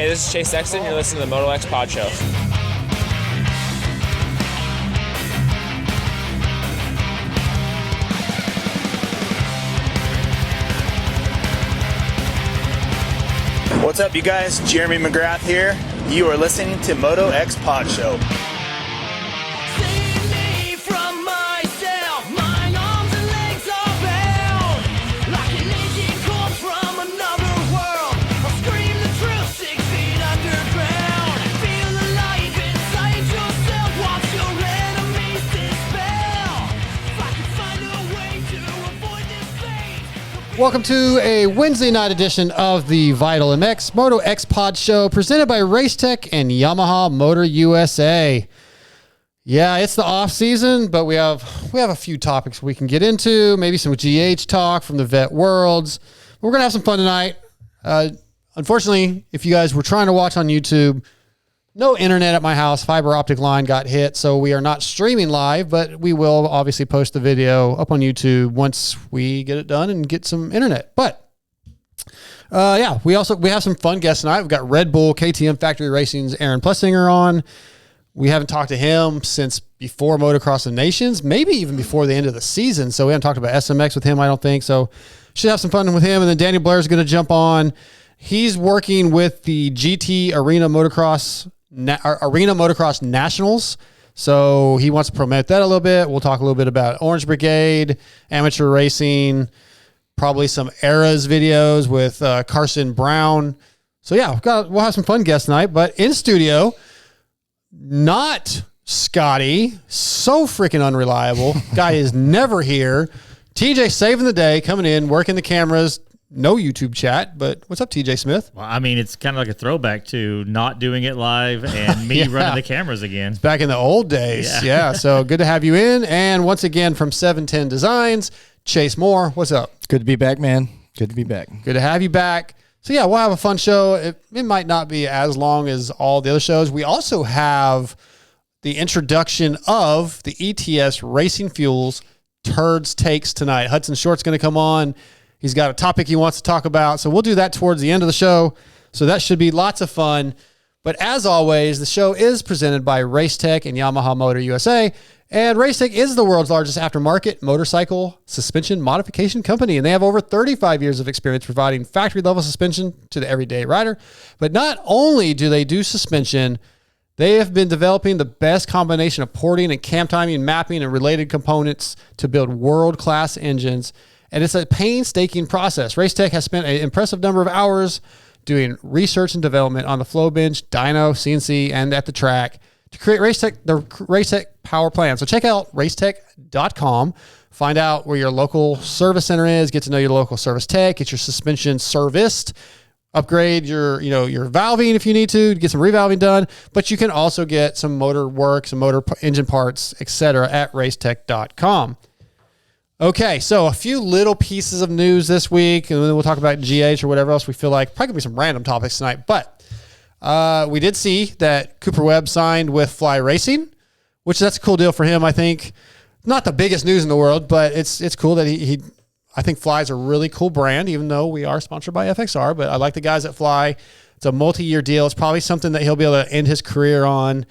Hey, this is Chase Sexton. You're listening to the MotoXpod show. What's up, you guys? Jeremy McGrath here. You are listening to MotoXpod show. Welcome to a Wednesday night edition of the Vital MX MotoXpod show presented by Racetech and Yamaha Motor USA. Yeah, it's the off season, but we have a few topics we can get into, maybe some GH talk from the vet worlds. We're going to have some fun tonight. Unfortunately, if you guys were trying to watch on YouTube, no internet at my house, fiber optic line got hit, so we are not streaming live, but we will obviously post the video up on YouTube once we get it done and get some internet. But we have some fun guests tonight. We've got Red Bull KTM Factory Racing's Aaron Plessinger on. We haven't talked to him since before Motocross of Nations, maybe even before the end of the season. So we haven't talked about SMX with him, I don't think. So should have some fun with him. And then Danny Blair is going to jump on. He's working with the GT Arena Motocross Nationals. So he wants to promote that a little bit. We'll talk a little bit about Orange Brigade, amateur racing, probably some Eras videos with Carson Brown. So yeah, we'll have some fun guests tonight, but in studio, not Scotty, so freaking unreliable. Guy is never here. TJ saving the day, coming in, working the cameras. No YouTube chat, but what's up, TJ Smith? Well, I mean, it's kind of like a throwback to not doing it live and me running the cameras again. It's back in the old days. Yeah. So good to have you in. And once again, from 710 Designs, Chase Moore. What's up? Good to be back, man. Good to be back. Good to have you back. So yeah, we'll have a fun show. It might not be as long as all the other shows. We also have the introduction of the ETS Racing Fuels Turd's Takes tonight. Hudson Short's going to come on. He's got a topic he wants to talk about, so we'll do that towards the end of the show. So that should be lots of fun. But as always, the show is presented by Racetech and Yamaha Motor USA. And Racetech is the world's largest aftermarket motorcycle suspension modification company. And they have over 35 years of experience providing factory-level suspension to the everyday rider. But not only do they do suspension, they have been developing the best combination of porting and cam timing, mapping, and related components to build world-class engines. And it's a painstaking process. Racetech has spent an impressive number of hours doing research and development on the flow bench, dyno, CNC, and at the track to create the Racetech power plan. So check out racetech.com. Find out where your local service center is. Get to know your local service tech. Get your suspension serviced. Upgrade your valving if you need to get some revalving done. But you can also get some motor work, some motor engine parts, etc. at racetech.com. Okay, so a few little pieces of news this week, and then we'll talk about GH or whatever else we feel like. Probably going to be some random topics tonight, but we did see that Cooper Webb signed with Fly Racing, which that's a cool deal for him, I think. Not the biggest news in the world, but it's cool that he I think Fly's a really cool brand, even though we are sponsored by FXR, but I like the guys at Fly. It's a multi-year deal. It's probably something that he'll be able to end his career on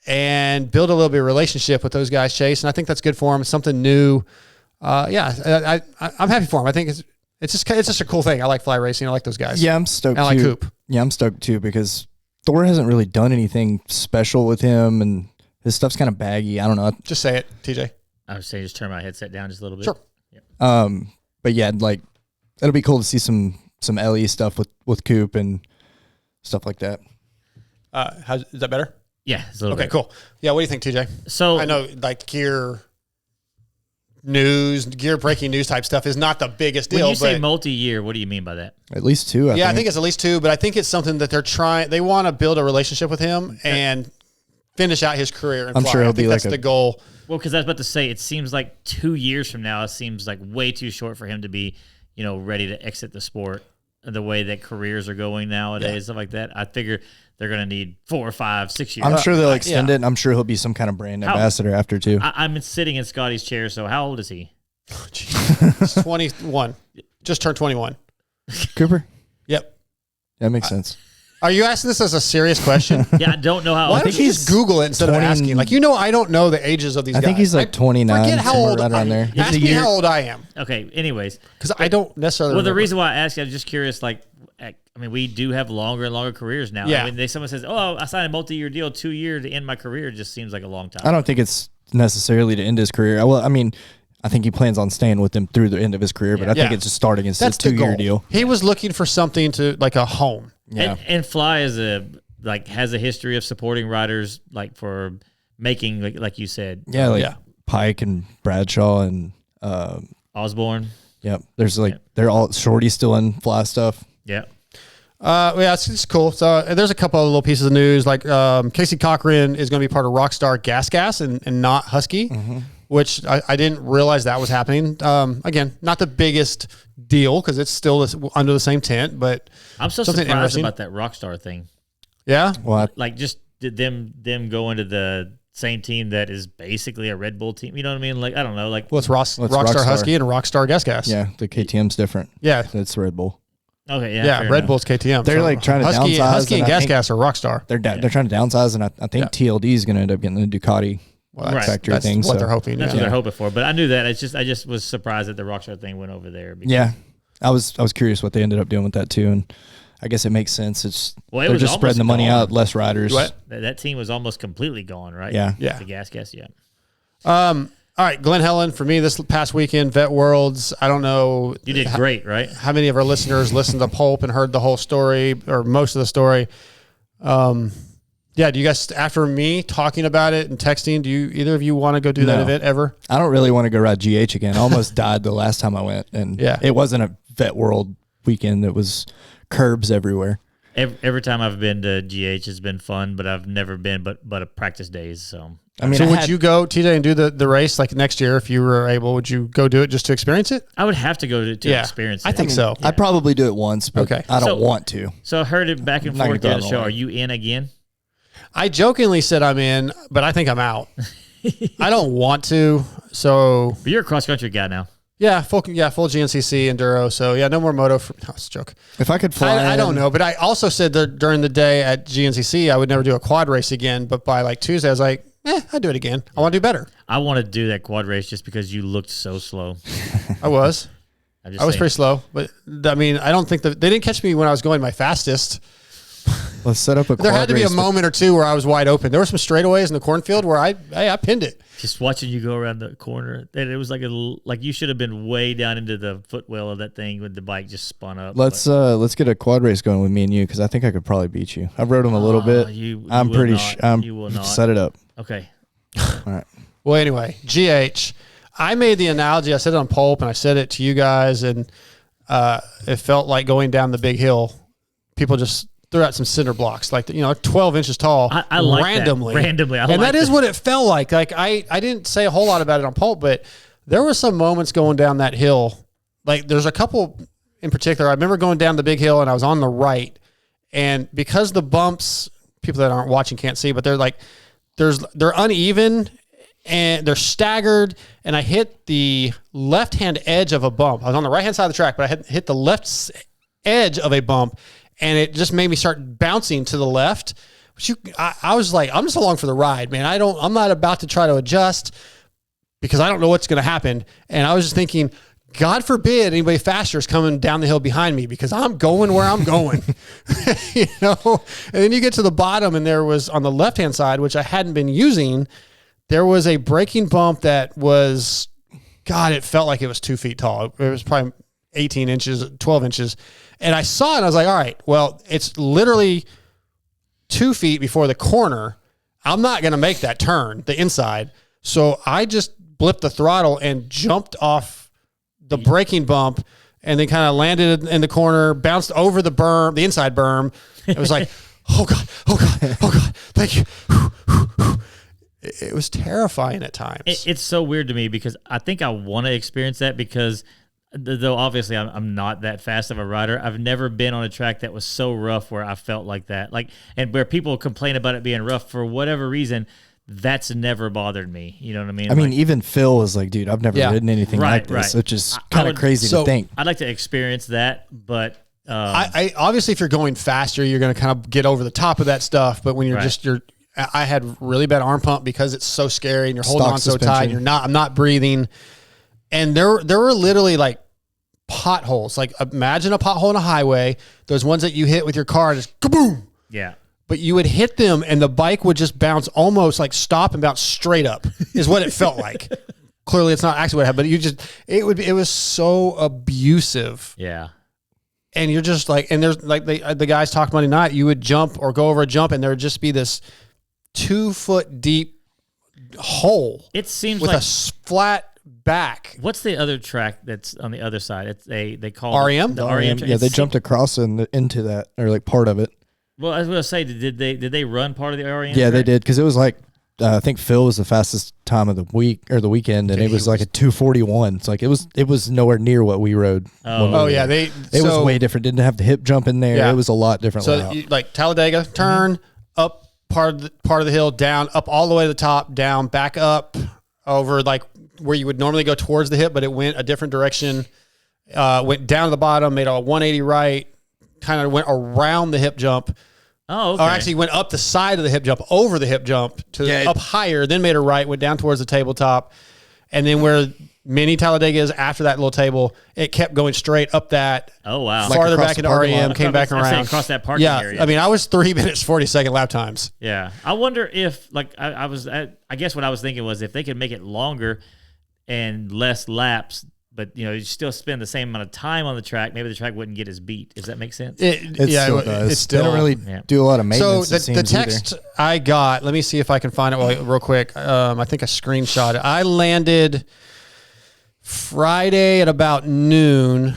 and build a little bit of relationship with those guys, Chase, and I think that's good for him. It's something new. I'm happy for him. I think it's just a cool thing. I like Fly Racing. I like those guys. Yeah, I'm stoked. I like Coop. Yeah, I'm stoked too because Thor hasn't really done anything special with him, and his stuff's kind of baggy. I don't know. Just say it, TJ. I would say just turn my headset down just a little bit. Sure. Yeah. But yeah, like it'll be cool to see some LE stuff with Coop and stuff like that. Is that better? Yeah, it's a little okay, bit. Cool. Yeah, what do you think, TJ? So I know like gear breaking news type stuff is not the biggest deal. When you say multi-year, what do you mean by that? At least two, I think it's at least two, but I think it's something that they want to build a relationship with him and finish out his career. I'm sure he'll be that's the goal. Well, because I was about to say, it seems like 2 years from now, it seems like way too short for him to be, ready to exit the sport the way that careers are going nowadays, stuff like that. I figure they're going to need 4 or 5, 6 years. I'm sure they'll extend it, and I'm sure he'll be some kind of brand ambassador after too. I'm sitting in Scotty's chair, so how old is he? He's 21. Just turned 21. Cooper? Yep. That makes sense. Are you asking this as a serious question? Yeah, I don't know how. Why I don't think you just Google it instead of asking? Like, I don't know the ages of these guys. I think he's like 29. Forget how somewhere old right around there. Ask me how old I am. Okay. Anyways, because I don't necessarily. Well, the remember. reason why I asked, I'm just curious. Like, I mean, we do have longer and longer careers now. Yeah. I mean, someone says, "Oh, I signed a multi-year deal, 2 years to end my career." It just seems like a long time. I don't think it's necessarily to end his career. Well, I mean, I think he plans on staying with them through the end of his career, but I think it's just starting as his That's the 2-year goal. deal. He was looking for something to like a home. Yeah. And Fly is has a history of supporting riders, like for making, like you said. Yeah, Pike and Bradshaw and Osborne. Yep. There's they're all Shorty still in Fly stuff. Yeah. Yeah, it's cool. So there's a couple of little pieces of news. Like Casey Cochran is going to be part of Rockstar Gas and not Husky, which I didn't realize that was happening. Again, not the biggest deal because it's still under the same tent, but I'm so something surprised interesting. about that Rockstar thing. Yeah. Well, Like just them go into the same team that is basically a Red Bull team. You know what I mean? Like, I don't know. Like, Well, it's Rockstar Rockstar? Husky and Rockstar Gas. yeah, the KTM's different. Yeah. It's Red Bull. okay, yeah. Yeah, fair Red enough. Bull's KTM. They're like trying to Husky, downsize. Husky and I think Gas are Rockstar. They're trying to downsize, and I think TLD is going to end up getting the Ducati factory That's thing. what so they're hoping. That's yeah. what they're hoping for. But I knew that. I just was surprised that the Rockstar thing went over there. Because, yeah, I was curious what they ended up doing with that too, and I guess it makes sense. It's Well, it they're was just spreading the almost money gone. out, less riders. What? that team was almost completely gone, right? Yeah. Yeah. The gas, yeah. All right, Glenn Helen, for me this past weekend, Vet Worlds. I don't know. You did great, right? How many of our listeners listened to Pulp and heard the whole story or most of the story? Yeah, do you guys, after me talking about it and texting, do you either of you want to go do that No. event ever? I don't really want to go ride GH again. I almost died the last time I went, and it wasn't a Vet World weekend. It was curbs everywhere. Every time I've been to GH, it's been fun, but I've never been but a practice days. So I mean, So I would had- you go, TJ, and do the race like next year if you were able? Would you go do it just to experience it? I would have to go to Yeah, experience it. I think so. I'd probably do it once, but Okay. I don't So- want to. So I heard it back and Not forth gonna during go the show. all Are the way. you in again? I jokingly said I'm in, but I think I'm out. I don't want to. So But you're a cross country guy now. yeah, full GNCC enduro. So yeah, no more moto. No, it's a joke. If I could fly, I don't know, but I also said that during the day at GNCC, I would never do a quad race again. But by like Tuesday, I was like, I'd do it again. I want to do better. I want to do that quad race just because you looked so slow. I was. I'm just I was saying. pretty slow, but I mean, I don't think they didn't catch me when I was going my fastest. Let's set up a. There quad had to be a race moment or two where I was wide open. There were some straightaways in the cornfield where I pinned it. Just watching you go around the corner, and it was like like you should have been way down into the footwell of that thing when the bike just spun up. Let's get a quad race going with me and you because I think I could probably beat you. I've rode them a little bit. You I'm will pretty. not. You will not. Set it up. Okay. All right. Well, anyway, GH. I made the analogy. I said it on Pulp, and I said it to you guys, and it felt like going down the big hill. People just threw out some cinder blocks, like 12 inches tall, I like that. randomly. Randomly, I and like that is that. what it felt like. Like I didn't say a whole lot about it on Pulp, but there were some moments going down that hill. Like there's a couple in particular. I remember going down the big hill, and I was on the right, and because the bumps, people that aren't watching can't see, but they're uneven and they're staggered, and I hit the left-hand edge of a bump. I was on the right-hand side of the track, but I had hit the left edge of a bump, and it just made me start bouncing to the left. I was like, I'm just along for the ride, man. I'm not about to try to adjust because I don't know what's going to happen. And I was just thinking, God forbid anybody faster is coming down the hill behind me because I'm going where I'm going, And then you get to the bottom, and there was on the left-hand side, which I hadn't been using, there was a braking bump that was, God, it felt like it was 2 feet tall. It was probably 18 inches, 12 inches. And I saw it, and I was like, all right, well, it's literally 2 feet before the corner. I'm not going to make that turn, the inside. So I just blipped the throttle and jumped off the braking bump and then kind of landed in the corner, bounced over the berm, the inside berm. It was like, oh God, thank you. It was terrifying at times. It's so weird to me because I think I want to experience that because though obviously I'm not that fast of a rider, I've never been on a track that was so rough where I felt like that. Like, and where people complain about it being rough for whatever reason, that's never bothered me. You know what I mean? I mean, even Phil was like, dude, I've never ridden anything Right, like this, right. which is kind of crazy to think. I'd like to experience that, but I obviously, if you're going faster, you're going to kind of get over the top of that stuff. But when you're I had really bad arm pump because it's so scary and you're holding on so tight. I'm not breathing. And there were literally like potholes. Like imagine a pothole in a highway. Those ones that you hit with your car, just kaboom. Yeah. But you would hit them and the bike would just bounce, almost like stop and bounce straight up is what it felt like. Clearly it's not actually what happened, but it was so abusive. Yeah. And you're just like, and there's like the guys talked Monday night, you would jump or go over a jump and there would just be this 2 foot deep hole. It seems with like a flat back. What's the other track that's on the other side? It's they call REM? it the REM. Yeah, they jumped across into that, or like part of it. Well, I was going to say, did they run part of the REM? Yeah, track? they did, because it was like I think Phil was the fastest time of the week or the weekend, and it was like a 2:41. It's like it was nowhere near what we rode. Yeah, it was way different. Didn't have the hip jump in there. Yeah. It was a lot different. So like Talladega, turn up part of the hill, down, up all the way to the top, down, back up over like where you would normally go towards the hip, but it went a different direction. Went down to the bottom, made a 180 right, kind of went around the hip jump. Oh, okay. Or actually went up the side of the hip jump, over the hip jump to up higher, then made a right, went down towards the tabletop. And then where mini Talladega is after that little table, it kept going straight up that. Oh, wow. Farther back into REM, came back around. Across that parking area. I mean, I was 3 minutes, 40-second lap times. Yeah. I wonder if, like, I guess what I was thinking was if they could make it longer and less laps, but you still spend the same amount of time on the track, maybe the track wouldn't get as beat. Does that make sense? It still does. They don't really do a lot of maintenance. So the text I got, let me see if I can find it real quick. I think I screenshot it. I landed Friday at about noon,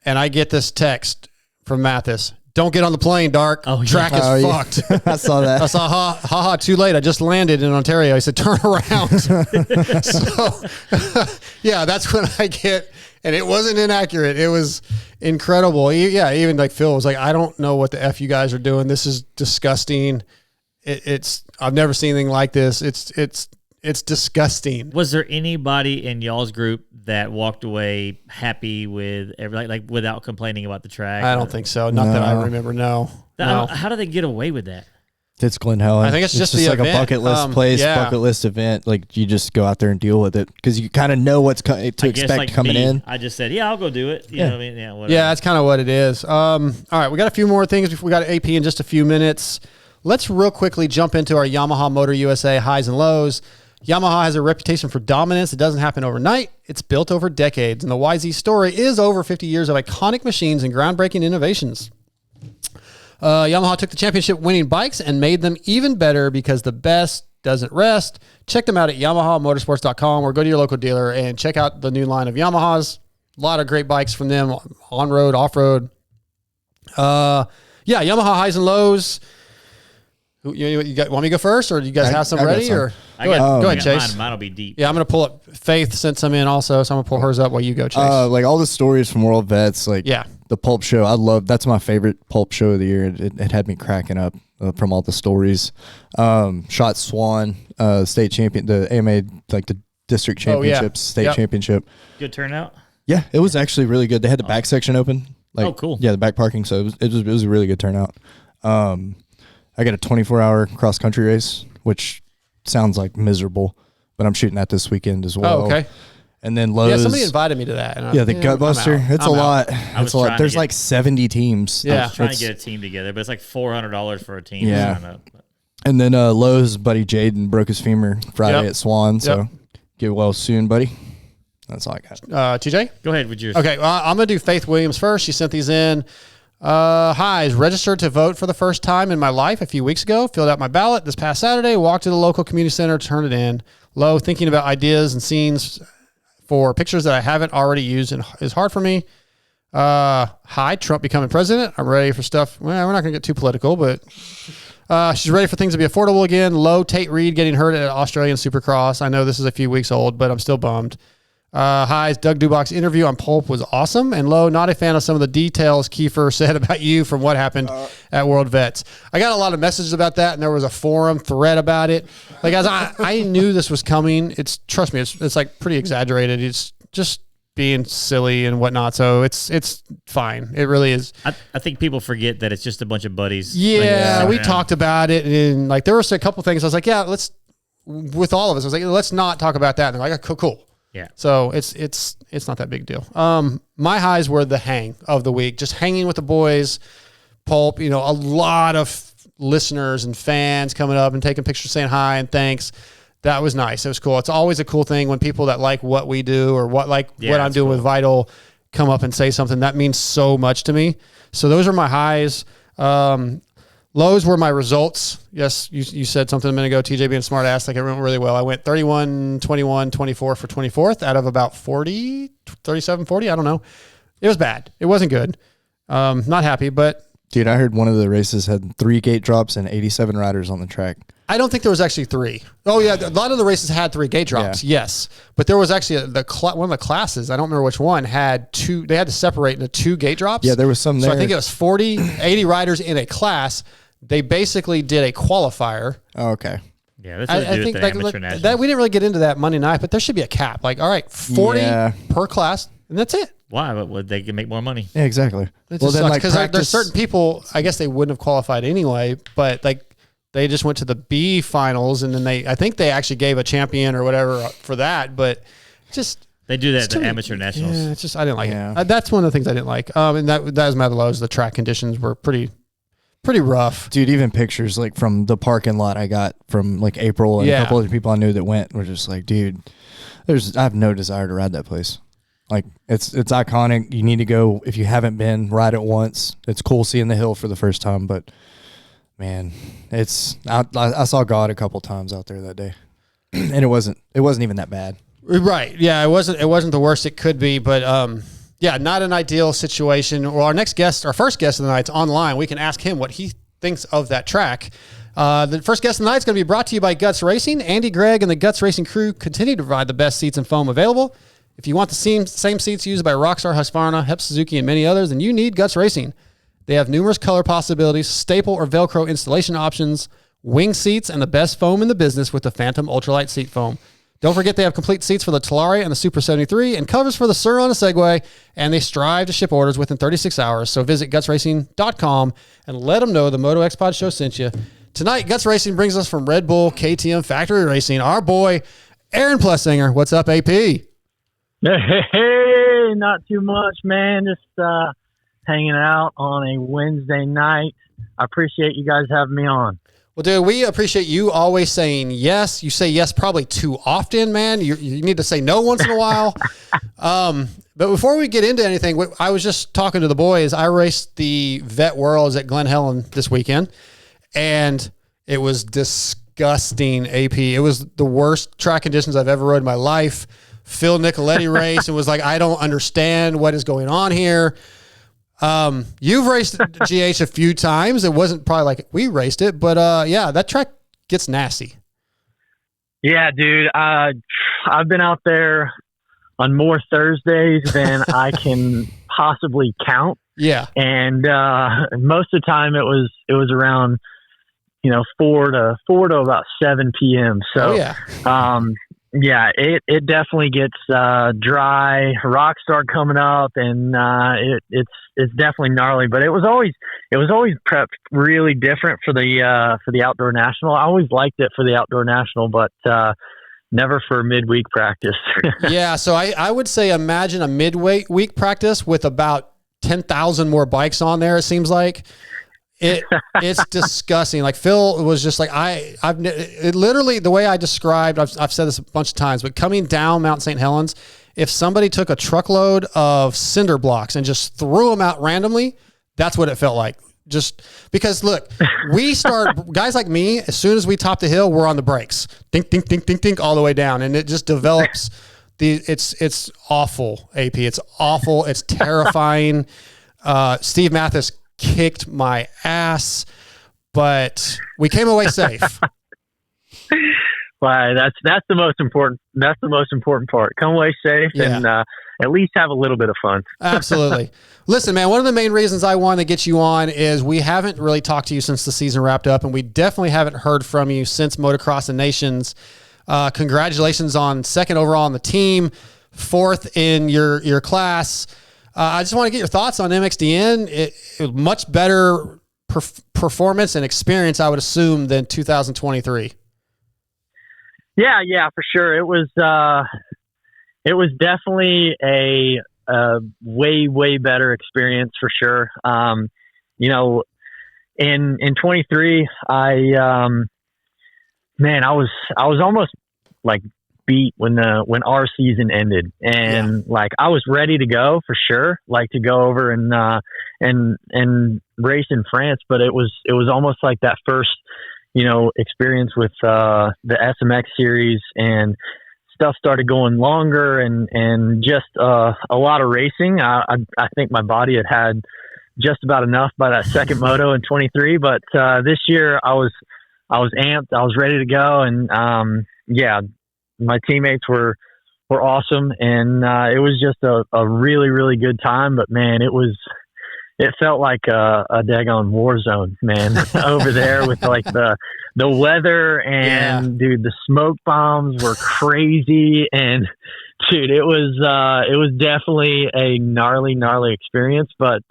and I get this text from Mathis. Don't get on the plane, Dark. Track is fucked. I saw that. I saw, too late. I just landed in Ontario. He said, turn around. So, yeah, that's when I get, and it wasn't inaccurate. It was incredible. Yeah, even like Phil was like, I don't know what the F you guys are doing. This is disgusting. I've never seen anything like this. It's disgusting. Was there anybody in y'all's group that walked away happy with like without complaining about the track? I don't think so. Not that I remember. No. How do they get away with that? It's Glen Helen. I think it's just like event. A bucket list place, bucket list event. Like you just go out there and deal with it because you kind of know what's to expect like coming in. I just said, I'll go do it. You know what I mean? Yeah, whatever. Yeah, that's kind of what it is. All right, we got a few more things before we got AP in just a few minutes. Let's real quickly jump into our Yamaha Motor USA highs and lows. Yamaha has a reputation for dominance. It doesn't happen overnight. It's built over decades. And the YZ story is over 50 years of iconic machines and groundbreaking innovations. Yamaha took the championship winning bikes and made them even better because the best doesn't rest. Check them out at YamahaMotorsports.com or go to your local dealer and check out the new line of Yamahas. A lot of great bikes from them, on-road, off-road. Yamaha highs and lows. Want me to go first, or do you guys have some ready? Or go ahead, Chase. Mine will be deep. Yeah, I'm going to pull up Faith sent some in also, so I'm going to pull hers up while you go, Chase. Like all the stories from World Vets, the Pulp Show. That's my favorite Pulp Show of the year. It had me cracking up from all the stories. Shot Swan, state champion, the AMA, like the district championships, state championship. Good turnout. Yeah, it was actually really good. They had the back section open. Cool. Yeah, the back parking. So it was a really good turnout. I got a 24-hour cross-country race, which sounds like miserable, but I'm shooting that this weekend as well. Oh, okay. And then Lowe's. Yeah, somebody invited me to that. And the Gutbuster. It's a lot. It's a lot. There's like 70 teams. Yeah. I was trying to get a team together, but it's like $400 for a team. Yeah. And then Lowe's buddy Jaden broke his femur Friday at Swan, so get well soon, buddy. That's all I got. TJ? Go ahead with yours. Okay, well, I'm going to do Faith Williams first. She sent these in. Highs, registered to vote for the first time in my life a few weeks ago. Filled out my ballot this past Saturday. Walked to the local community center, turned it in. Low, thinking about ideas and scenes for pictures that I haven't already used and is hard for me. High, Trump becoming president. I'm ready for stuff. Well, we're not going to get too political, but she's ready for things to be affordable again. Low, Tate Reed getting hurt at Australian Supercross. I know this is a few weeks old, but I'm still bummed. Highs, Doug Dubach's interview on Pulp was awesome. And low, not a fan of some of the details Kiefer said about you from what happened at World Vets. I got a lot of messages about that, and there was a forum thread about it. Like, guys, I knew this was coming. Trust me, it's like pretty exaggerated. It's just being silly and whatnot. So it's fine. It really is. I think people forget that it's just a bunch of buddies. Yeah, we talked about it, and like there was a couple things I was like, yeah, with all of us, I was like, let's not talk about that. And they're like, cool. Yeah. So it's not that big deal. My highs were the hang of the week, just hanging with the boys, Pulp, a lot of listeners and fans coming up and taking pictures saying hi and thanks. That was nice. It was cool. It's always a cool thing when people that like what we do or what I'm doing with Vital come up and say something. That means so much to me. So those are my highs. Lows were my results. Yes, you said something a minute ago, TJ being a smart ass, like it went really well. I went 31, 21, 24 for 24th out of about 40, 37, 40. I don't know. It was bad. It wasn't good. Not happy, but. Dude, I heard one of the races had 3 gate drops and 87 riders on the track. I don't think there was actually 3. Oh yeah, a lot of the races had 3 gate drops. Yeah. Yes, but there was actually one of the classes. I don't remember which one had 2. They had to separate into 2 gate drops. Yeah, there was some there. So I think it was 40, 80 riders in a class. They basically did a qualifier. Oh, okay. Yeah, that's what I think that we didn't really get into that Monday night, but there should be a cap. Like, all right, 40 per class, and that's it. Why? But would they can make more money? Yeah, exactly. Well, then, because there's certain people, I guess they wouldn't have qualified anyway, but like they just went to the B finals, and then I think they actually gave a champion or whatever for that, but just they do that at the amateur nationals. Yeah, it's just I didn't like it. That's one of the things I didn't like. And that was my other lows. The track conditions were pretty rough. Dude, even pictures like from the parking lot I got from like April and a couple other people I knew that went were just like, dude, I have no desire to ride that place. Like it's iconic. You need to go if you haven't been, ride it once. It's cool seeing the hill for the first time, but man, I saw God a couple times out there that day. And it wasn't even that bad. Right. Yeah, it wasn't the worst it could be, but not an ideal situation. Well, our first guest of the night is online. We can ask him what he thinks of that track. The first guest of the night is going to be brought to you by Guts Racing. Andy Gregg and the Guts Racing crew continue to provide the best seats and foam available. If you want the same seats used by Rockstar, Husqvarna, Hep Suzuki, and many others, then you need Guts Racing. They have numerous color possibilities, staple or Velcro installation options, wing seats, and the best foam in the business with the Phantom Ultralight Seat Foam. Don't forget they have complete seats for the Talari and the Super 73 and covers for the Sur on a Segway, and they strive to ship orders within 36 hours. So visit gutsracing.com and let them know the MotoXpod show sent you. Tonight, Guts Racing brings us from Red Bull KTM Factory Racing, our boy, Aaron Plessinger. What's up, AP? Hey, not too much, man. Just hanging out on a Wednesday night. I appreciate you guys having me on. Well, dude, we appreciate you always saying yes. You say yes probably too often, man. You need to say no once in a while. But before we get into anything, I was just talking to the boys. I raced the Vet Worlds at Glen Helen this weekend, and it was disgusting, AP. It was the worst track conditions I've ever rode in my life. Phil Nicoletti raced and was like, I don't understand what is going on here. You've raced GH a few times. It wasn't probably like we raced it, but that track gets nasty. Yeah, dude. I've been out there on more Thursdays than I can possibly count. Yeah. And most of the time it was around 4 to about 7 p.m. So yeah, it definitely gets dry. Rockstar coming up, and it's definitely gnarly. But it was always prepped really different for the outdoor national. I always liked it for the outdoor national, but never for midweek practice. Yeah, so I would say imagine a midweek practice with about 10,000 more bikes on there. It seems like. It's disgusting. Like Phil was just like, it literally, the way I described, I've said this a bunch of times, but coming down Mount St. Helens, if somebody took a truckload of cinder blocks and just threw them out randomly, that's what it felt like. Just because look, guys like me, as soon as we top the hill, we're on the brakes, dink, dink, dink, dink, dink, all the way down. And it just develops it's awful, AP. It's awful. It's terrifying. Steve Mathis kicked my ass, but we came away safe. Well, that's the most important. That's the most important part. Come away safe and at least have a little bit of fun. Absolutely. Listen, man, one of the main reasons I wanted to get you on is we haven't really talked to you since the season wrapped up, and we definitely haven't heard from you since Motocross and Nations. Congratulations on second overall on the team. fourth in your class. I just want to get your thoughts on MXDN. It much better performance and experience, I would assume, than 2023. Yeah, for sure. It was definitely a way better experience for sure. In 23, I was almost like beat when our season ended, and like I was ready to go for sure, like to go over and race in France, but it was almost like that first experience with the SMX series, and stuff started going longer and just a lot of racing. I think my body had just about enough by that second moto in 23, but this year I was amped, I was ready to go, and my teammates were awesome, and it was just a really, really good time. But man, it felt like a daggone war zone, man, over there with like the weather, and dude, the smoke bombs were crazy, and dude, it was definitely a gnarly experience. But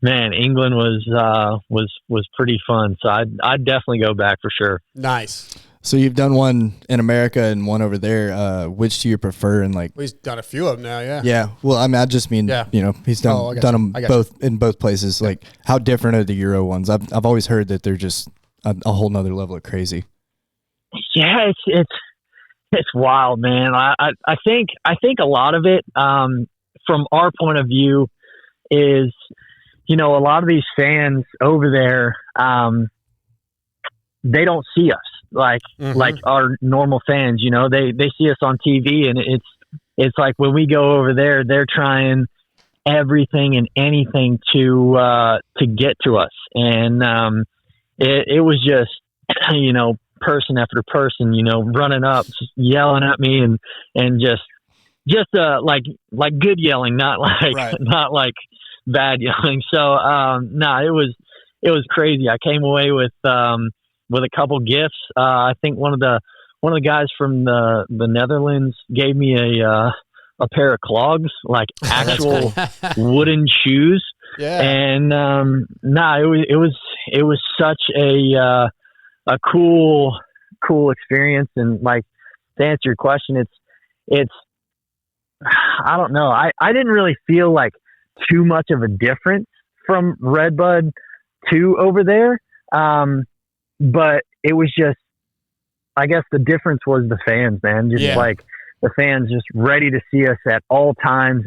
man, England was pretty fun, so I'd definitely go back for sure. Nice. So you've done one in America and one over there. Which do you prefer? And like, he's done a few of them now. Yeah. Yeah. Well, I mean, I just mean, he's done them both in both places. Like, how different are the Euro ones? I've always heard that they're just a whole nother level of crazy. Yeah, it's wild, man. I think a lot of it, from our point of view, is a lot of these fans over there, they don't see us like our normal fans. They see us on TV, and it's like when we go over there, they're trying everything and anything to get to us, and it was just person after person running up, just yelling at me, and just like good yelling, not like not like bad yelling. So it was crazy. I came away with a couple gifts. I think one of the guys from the Netherlands gave me a pair of clogs, like actual wooden shoes. Yeah. And it was such a cool experience. And like, to answer your question, it's I don't know. I didn't really feel like too much of a difference from Redbud to over there. But it was just, I guess the difference was the fans, man. Just like the fans just ready to see us at all times.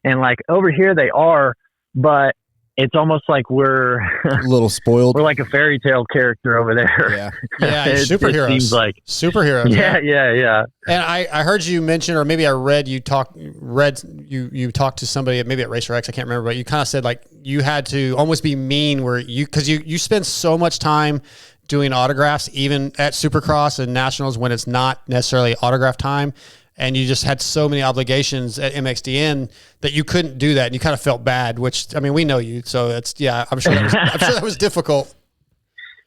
And like over here they are, but it's almost like we're a little spoiled. We're like a fairy tale character over there. Yeah. Superheroes. It seems like superheroes. Yeah. And I heard you mention, or maybe I read you talked to somebody maybe at Racer X, I can't remember, but you kind of said like you had to almost be mean because you spend so much time doing autographs, even at Supercross and Nationals when it's not necessarily autograph time. And you just had so many obligations at MXDN that you couldn't do that. And you kind of felt bad, which, I mean, we know you. So I'm sure that was difficult.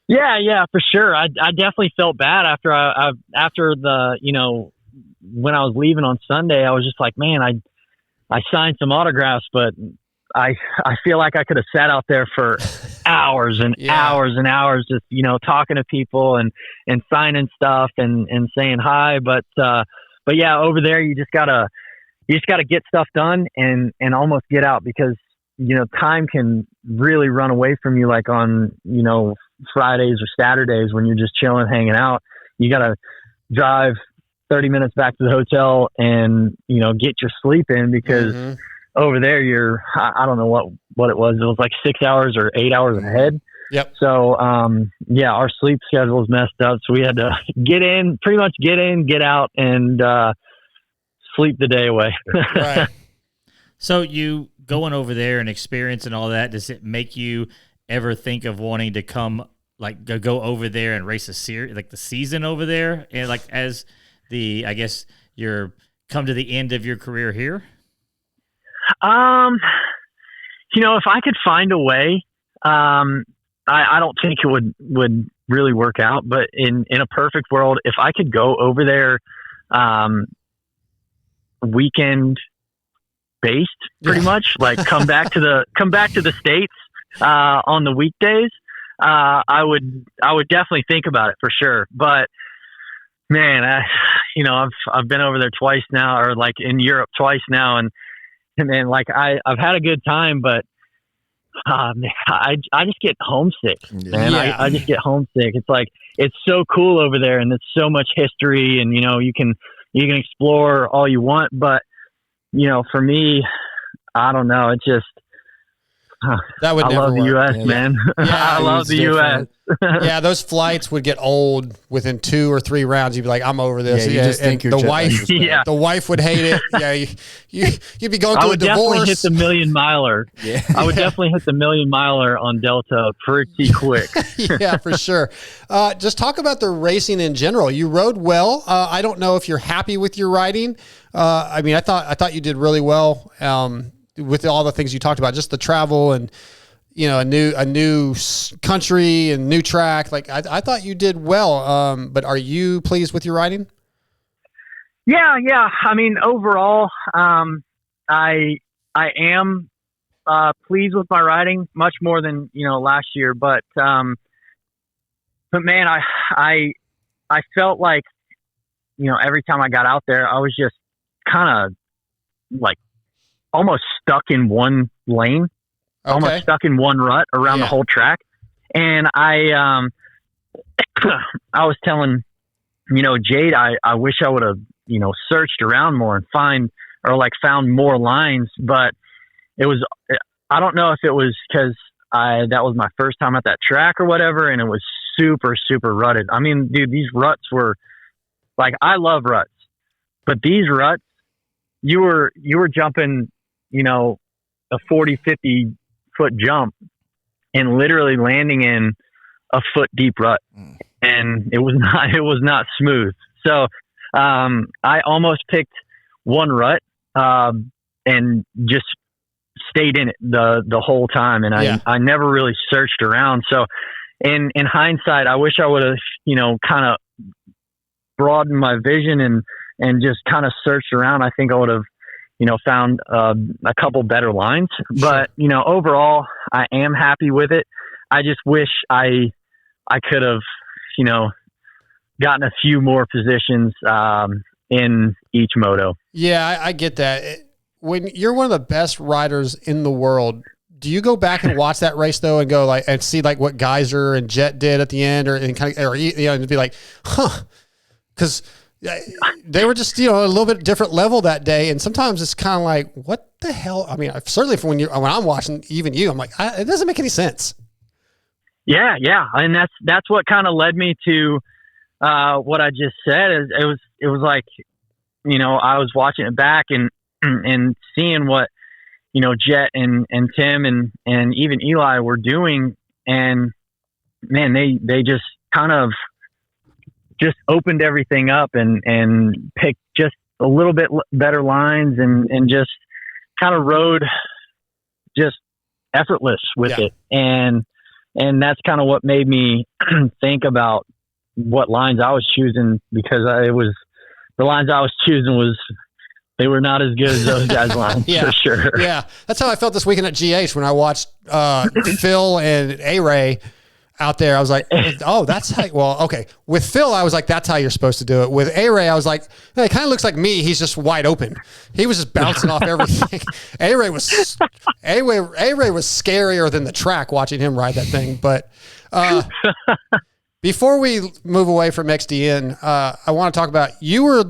Yeah, for sure. I definitely felt bad after the, when I was leaving on Sunday. I was just like, man, I signed some autographs, but I feel like I could have sat out there for hours and hours and hours, just, talking to people and signing stuff and saying hi. But yeah, over there, you just gotta get stuff done and almost get out, because, time can really run away from you. Like on, Fridays or Saturdays when you're just chilling, hanging out, you got to drive 30 minutes back to the hotel and, get your sleep in, because over there I don't know what it was. It was like 6 hours or 8 hours ahead. Yep. So, our sleep schedule was messed up. So we had to get in, get out, and sleep the day away. Right. So you going over there and experiencing all that, does it make you ever think of wanting to come, like go over there and race a series, like the season over there? And like, as I guess you're come to the end of your career here? If I could find a way, I don't think it would really work out, but in a perfect world, if I could go over there, weekend based pretty much, like come back to the States on the weekdays, I would definitely think about it for sure. But man, I've been over there twice now, or like in Europe twice now, and then like I've had a good time, but man, I just get homesick, man. Yeah. I just get homesick. It's like, it's so cool over there, and it's so much history, and you can explore all you want, but for me, I don't know. It's just, that would I never love the work. U.S., man. Yeah, I love the U.S. Yeah, those flights would get old within 2 or 3 rounds. You'd be like, I'm over this. Yeah, you just think the wife, Yeah. the wife would hate it. Yeah, you'd be going I through a would definitely hit divorce. the million miler. Yeah. I would definitely hit the million miler on Delta pretty quick. Yeah, for sure. Just talk about the racing in general. You rode well. I don't know if you're happy with your riding. I mean, I thought you did really well with all the things you talked about, just the travel and a new country and new track. Like I thought you did well. But are you pleased with your riding? Yeah. I mean, overall, I am pleased with my riding much more than last year. But man, I felt like every time I got out there, I was just kind of like almost stuck in one lane, almost stuck in one rut around the whole track. And I was telling Jade, I wish I would have searched around more and found more lines, but I don't know if it was because that was my first time at that track or whatever, and it was super, super rutted. I mean, dude, these ruts were like, I love ruts, but these ruts, you were jumping, a 40, 50 foot jump and literally landing in a foot deep rut. And it was not smooth. So, I almost picked one rut, and just stayed in it the whole time. And I never really searched around. So in hindsight, I wish I would have, kind of broadened my vision and just kind of searched around. I think I would have, found a couple better lines. But, overall, I am happy with it. I just wish I could have, gotten a few more positions in each moto. Yeah, I get that. When you're one of the best riders in the world, do you go back and watch that race though and go and see what Geyser and Jet did at the end and be like, huh? Because they were just, a little bit different level that day. And sometimes it's kind of like, what the hell? I mean, certainly when I'm watching even you, I'm like, it doesn't make any sense. Yeah. And that's what kind of led me to what I just said. It was like, I was watching it back and seeing what, Jet and Tim and even Eli were doing. And man, they just kind of just opened everything up and picked just a little bit better lines and just kind of rode just effortless with it. And that's kind of what made me think about what lines I was choosing, because the lines I was choosing they were not as good as those guys' lines for sure. Yeah. That's how I felt this weekend at GH when I watched Phil and A-Ray out there. I was like, oh, that's how, okay. With Phil, I was like, that's how you're supposed to do it. With A-Ray, I was like, it kind of looks like me. He's just wide open. He was just bouncing off everything. A-Ray was scarier than the track watching him ride that thing. But before we move away from XDN, I want to talk about, you were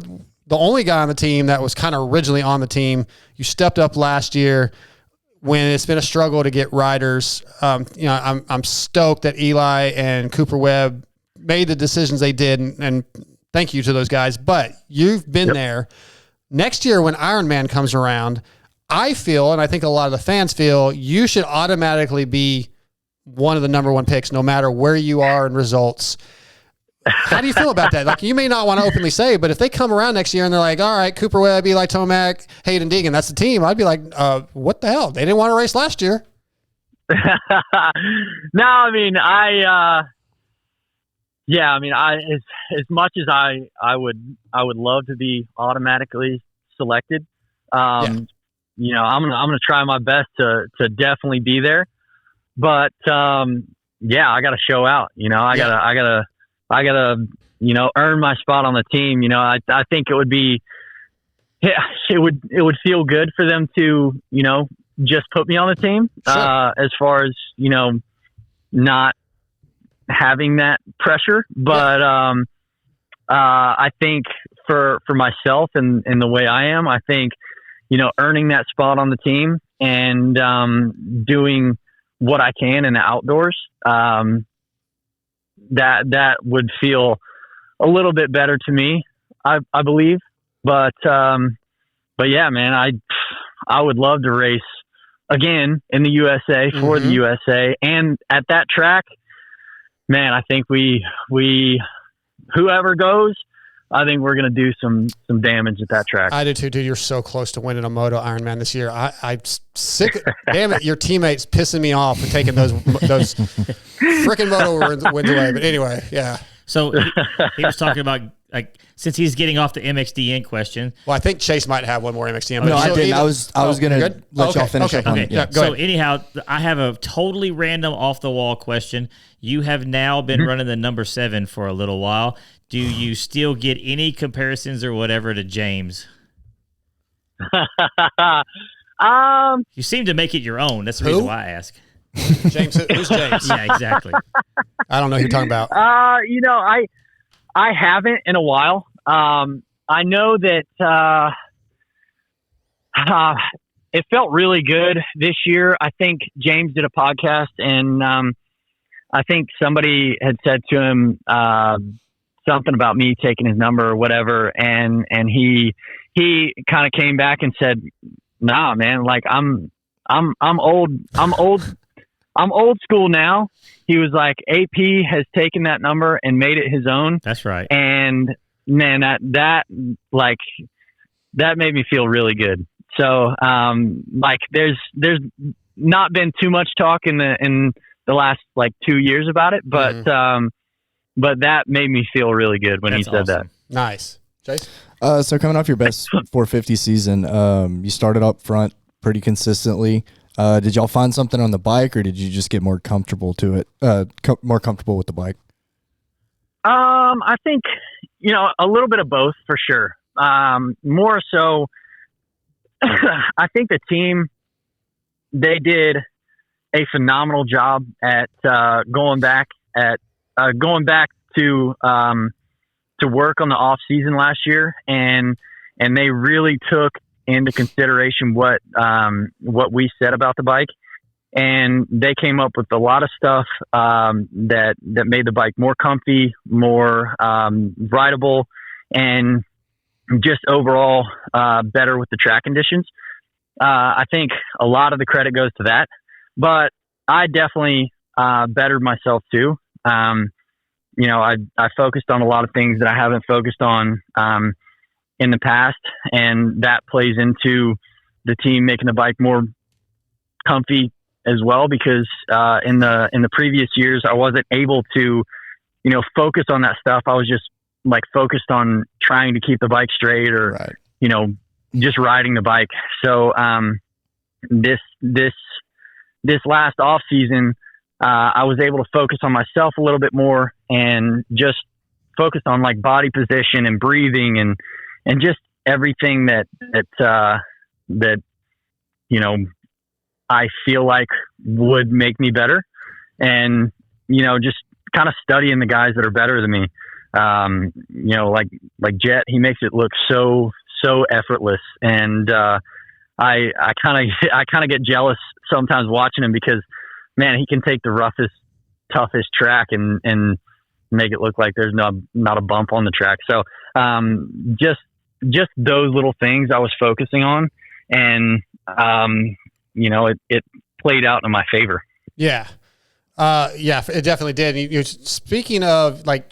the only guy on the team that was kind of originally on the team. You stepped up last year when it's been a struggle to get riders. I'm stoked that Eli and Cooper Webb made the decisions they did, and thank you to those guys. But you've been there. Next year when Ironman comes around, I feel, and I think a lot of the fans feel, you should automatically be one of the number one picks, no matter where you are in results. How do you feel about that? Like, you may not want to openly say, but if they come around next year and they're like, all right, Cooper Webb, Eli Tomac, Hayden Deegan, that's the team, I'd be like, what the hell? They didn't want to race last year. No, I mean, as much as I would love to be automatically selected. You know, I'm gonna try my best to definitely be there. But yeah, I got to show out. You know, I gotta you know, earn my spot on the team. You know, I think it would be, yeah, it would feel good for them to, you know, just put me on the team. Sure. As far as, you know, not having that pressure, but I think for myself and the way I am, I think, you know, earning that spot on the team and doing what I can in the outdoors, that would feel a little bit better to me, I believe. But yeah, man, I would love to race again in the USA for the USA, and at that track, man, I think we whoever goes, I think we're going to do some damage at that track. I do too, dude. You're so close to winning a Moto Ironman this year. I'm sick. Damn it, your teammates pissing me off for taking those freaking Moto wins away. But anyway, yeah. So he was talking about, like, since he's getting off the MXDN question. Well, I think Chase might have one more MXDN. No, I didn't. I was going to let y'all finish up on it. Yeah, so anyhow, I have a totally random off-the-wall question. You have now been running the number 7 for a little while. Do you still get any comparisons or whatever to James? You seem to make it your own. That's the reason why I ask. James, who's James? Yeah, exactly. I don't know who you're talking about. You know, I haven't in a while. I know that it felt really good this year. I think James did a podcast, and I think somebody had said to him something about me taking his number or whatever, and he kind of came back and said, "Nah, man, like I'm old school now." He was like, AP has taken that number and made it his own. That's right. And man, that made me feel really good. So, like there's not been too much talk in the last like 2 years about it, but that made me feel really good when he said that. Nice. Chase? So coming off your best 450 season, you started up front pretty consistently. Did y'all find something on the bike, or did you just get more comfortable to it? More comfortable with the bike? I think, you know, a little bit of both for sure. More so, I think the team, they did a phenomenal job at going back to work on the off season last year, and they really took into consideration what we said about the bike, and they came up with a lot of stuff that made the bike more comfy, more rideable, and just overall better with the track conditions. I think a lot of the credit goes to that, but I definitely bettered myself too. You know, I focused on a lot of things that I haven't focused on in the past, and that plays into the team making the bike more comfy as well, because in the previous years I wasn't able to, you know, focus on that stuff. I was just like focused on trying to keep the bike straight, or you know, just riding the bike. So this last off season, I was able to focus on myself a little bit more and just focus on like body position and breathing and just everything that you know, I feel like would make me better, and you know, just kind of studying the guys that are better than me. You know, like Jet, he makes it look so effortless, and I kind of get jealous sometimes watching him, because man, he can take the roughest, toughest track and make it look like there's not a bump on the track. So just those little things I was focusing on, and you know, it played out in my favor. Yeah. Yeah, it definitely did. You're speaking of like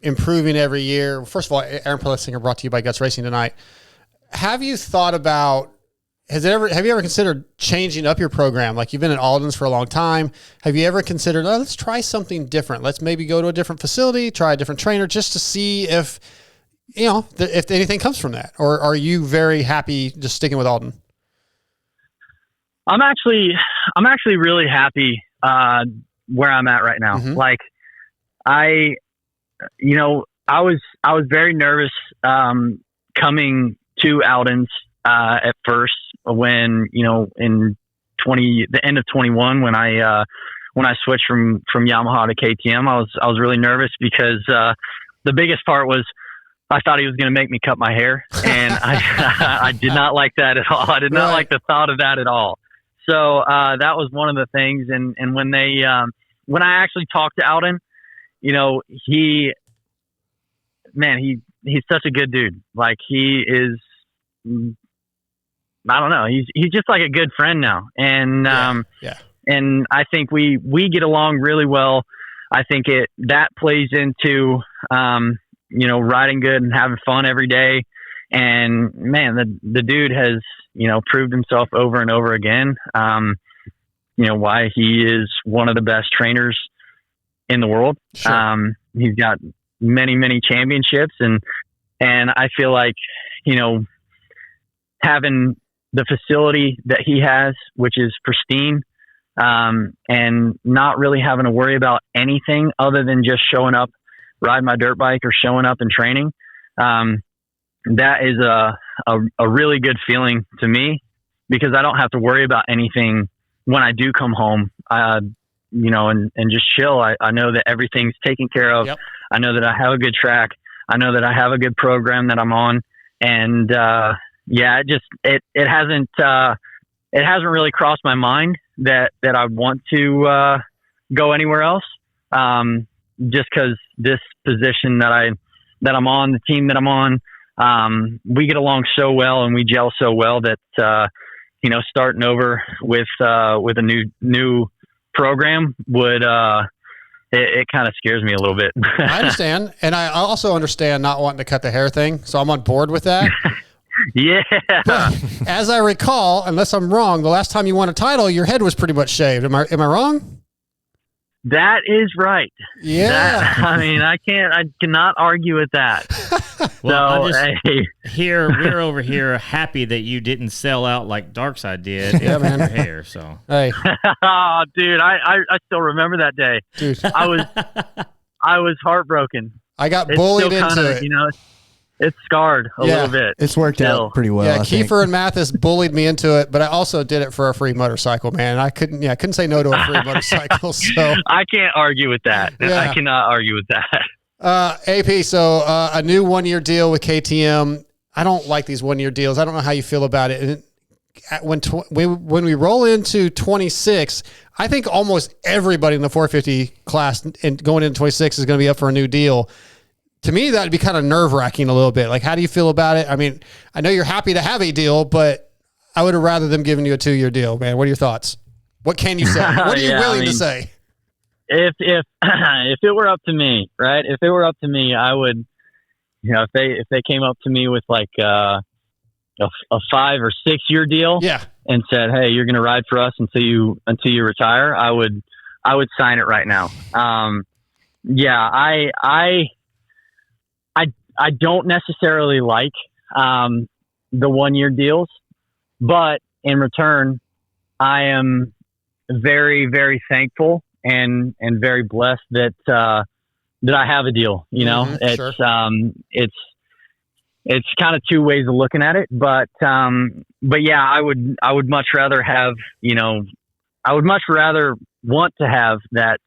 improving every year. First of all, Aaron Plessinger brought to you by Guts Racing tonight. Have you thought about, have you ever considered changing up your program? Like, you've been at Alden's for a long time. Have you ever considered, oh, let's try something different. Let's maybe go to a different facility, try a different trainer, just to see if if anything comes from that, or are you very happy just sticking with Alden? I'm actually really happy where I'm at right now. Mm-hmm. Like I was very nervous coming to Alden's at first when in the end of 21 when I switched from Yamaha to KTM. I was really nervous because the biggest part was I thought he was going to make me cut my hair, and I did not like that at all. I did not like the thought of that at all. So that was one of the things. And when when I actually talked to Alden, he's such a good dude. Like he is, I don't know. He's just like a good friend now. And, and I think we get along really well. I think that plays into, riding good and having fun every day. And man, the dude has, proved himself over and over again. Why he is one of the best trainers in the world. Sure. He's got many, many championships, and I feel like, having the facility that he has, which is pristine, and not really having to worry about anything other than just showing up, riding my dirt bike or showing up and training. That is a really good feeling to me, because I don't have to worry about anything when I do come home, and just chill. I know that everything's taken care of. Yep. I know that I have a good track. I know that I have a good program that I'm on. And, it hasn't really crossed my mind that I want to, go anywhere else. Just cause this position that I'm on, the team that I'm on, we get along so well and we gel so well that, starting over with a new program would, it kind of scares me a little bit. I understand. And I also understand not wanting to cut the hair thing. So I'm on board with that. Yeah. But as I recall, unless I'm wrong, the last time you won a title, your head was pretty much shaved. Am I wrong? That is right. Yeah. I cannot argue with that. Well, we're over here happy that you didn't sell out like Darkside did. Yeah, man. Your hair, so. Hey. Oh, dude, I still remember that day. Dude. I was heartbroken. I got bullied into it. It's scarred a little bit. It's worked out pretty well. Yeah, Kiefer and Mathis bullied me into it, but I also did it for a free motorcycle, man. I couldn't say no to a free motorcycle. So I can't argue with that. Yeah. I cannot argue with that. AP, so a new 1-year deal with KTM. I don't like these 1-year deals. I don't know how you feel about it. And when we roll into 26, I think almost everybody in the 450 class and going into 26 is going to be up for a new deal. To me, that would be kind of nerve-wracking a little bit. Like, how do you feel about it? I mean, I know you're happy to have a deal, but I would have rather them giving you a 2-year deal, man. What are your thoughts? What can you say? What are you willing to say? If it were up to me, right? If it were up to me, I would, if they came up to me with like a 5 or 6 year deal, and said, "Hey, you're going to ride for us until you retire," I would sign it right now. I don't necessarily like the 1-year deals, but in return, I am very, very thankful and very blessed that I have a deal. It's kind of two ways of looking at it, but yeah, I would much rather have, I would much rather want to have that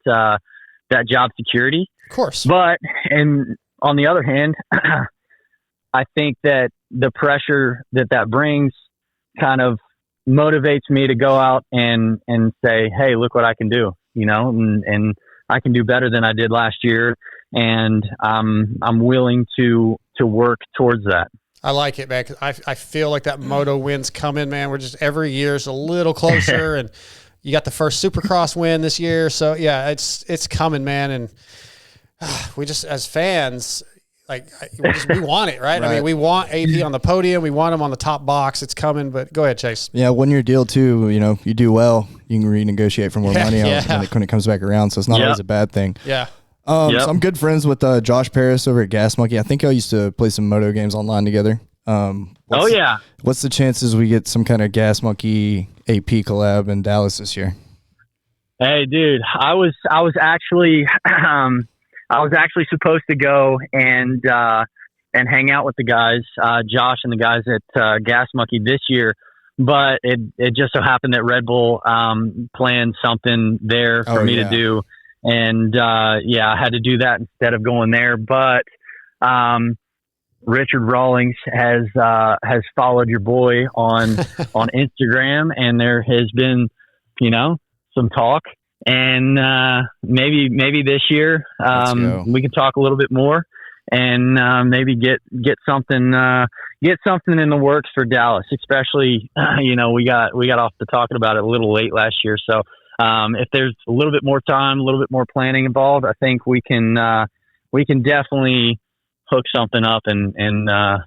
job security, of course. But on the other hand, I think that the pressure that brings kind of motivates me to go out and say, "Hey, look what I can do," and I can do better than I did last year. And I'm willing to work towards that. I like it, man. 'Cause I feel like that moto win's coming, man. We're just every year's a little closer, and you got the first Supercross win this year. So yeah, it's coming, man. And we just, as fans, we want it, right? I mean, we want AP on the podium. We want him on the top box. It's coming, but go ahead, Chase. Yeah, 1-year deal too. You do well, you can renegotiate for more money when it comes back around. So it's not always a bad thing. Yeah. So I'm good friends with Josh Paris over at Gas Monkey. I think I used to play some moto games online together. What's the chances we get some kind of Gas Monkey AP collab in Dallas this year? Hey, dude, I was actually supposed to go and hang out with the guys, Josh and the guys at Gas Monkey this year, but it just so happened that Red Bull planned something there for me to do, and I had to do that instead of going there. But Richard Rawlings has followed your boy on Instagram, and there has been, some talk, and maybe this year we can talk a little bit more, and maybe get something in the works for Dallas. Especially, we got off to talking about it a little late last year, so if there's a little bit more time, a little bit more planning involved, I think we can definitely hook something up and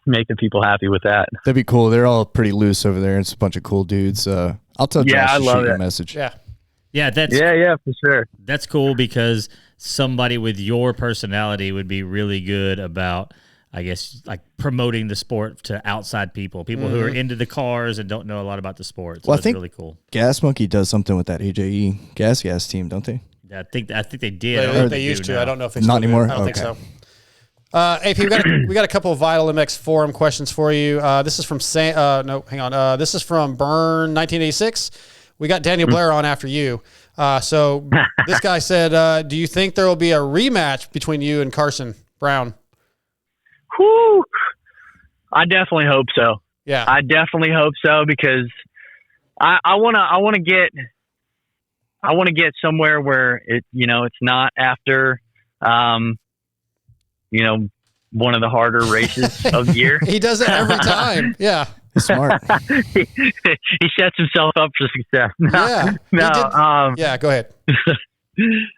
make the people happy with that. That'd be cool. They're all pretty loose over there. It's a bunch of cool dudes. I'll tell Josh to shoot you a message. Yeah, that's for sure. That's cool because somebody with your personality would be really good about, I guess, like promoting the sport to outside people who are into the cars and don't know a lot about the sport. So well, that's really cool. Gas Monkey does something with that AJE gas team, don't they? Yeah, I think they did. They used to. I don't know if they not anymore. I don't think so. AP, we got a couple of Vital MX forum questions for you. This is from this is from Burn 1986. We got Daniel Blair on after you. So this guy said, do you think there will be a rematch between you and Carson Brown? Whew. I definitely hope so. Yeah, I definitely hope so, because I want to get somewhere where it's not after, one of the harder races of the year. He does it every time. Yeah. He's smart. He sets himself up for success. Yeah, go ahead.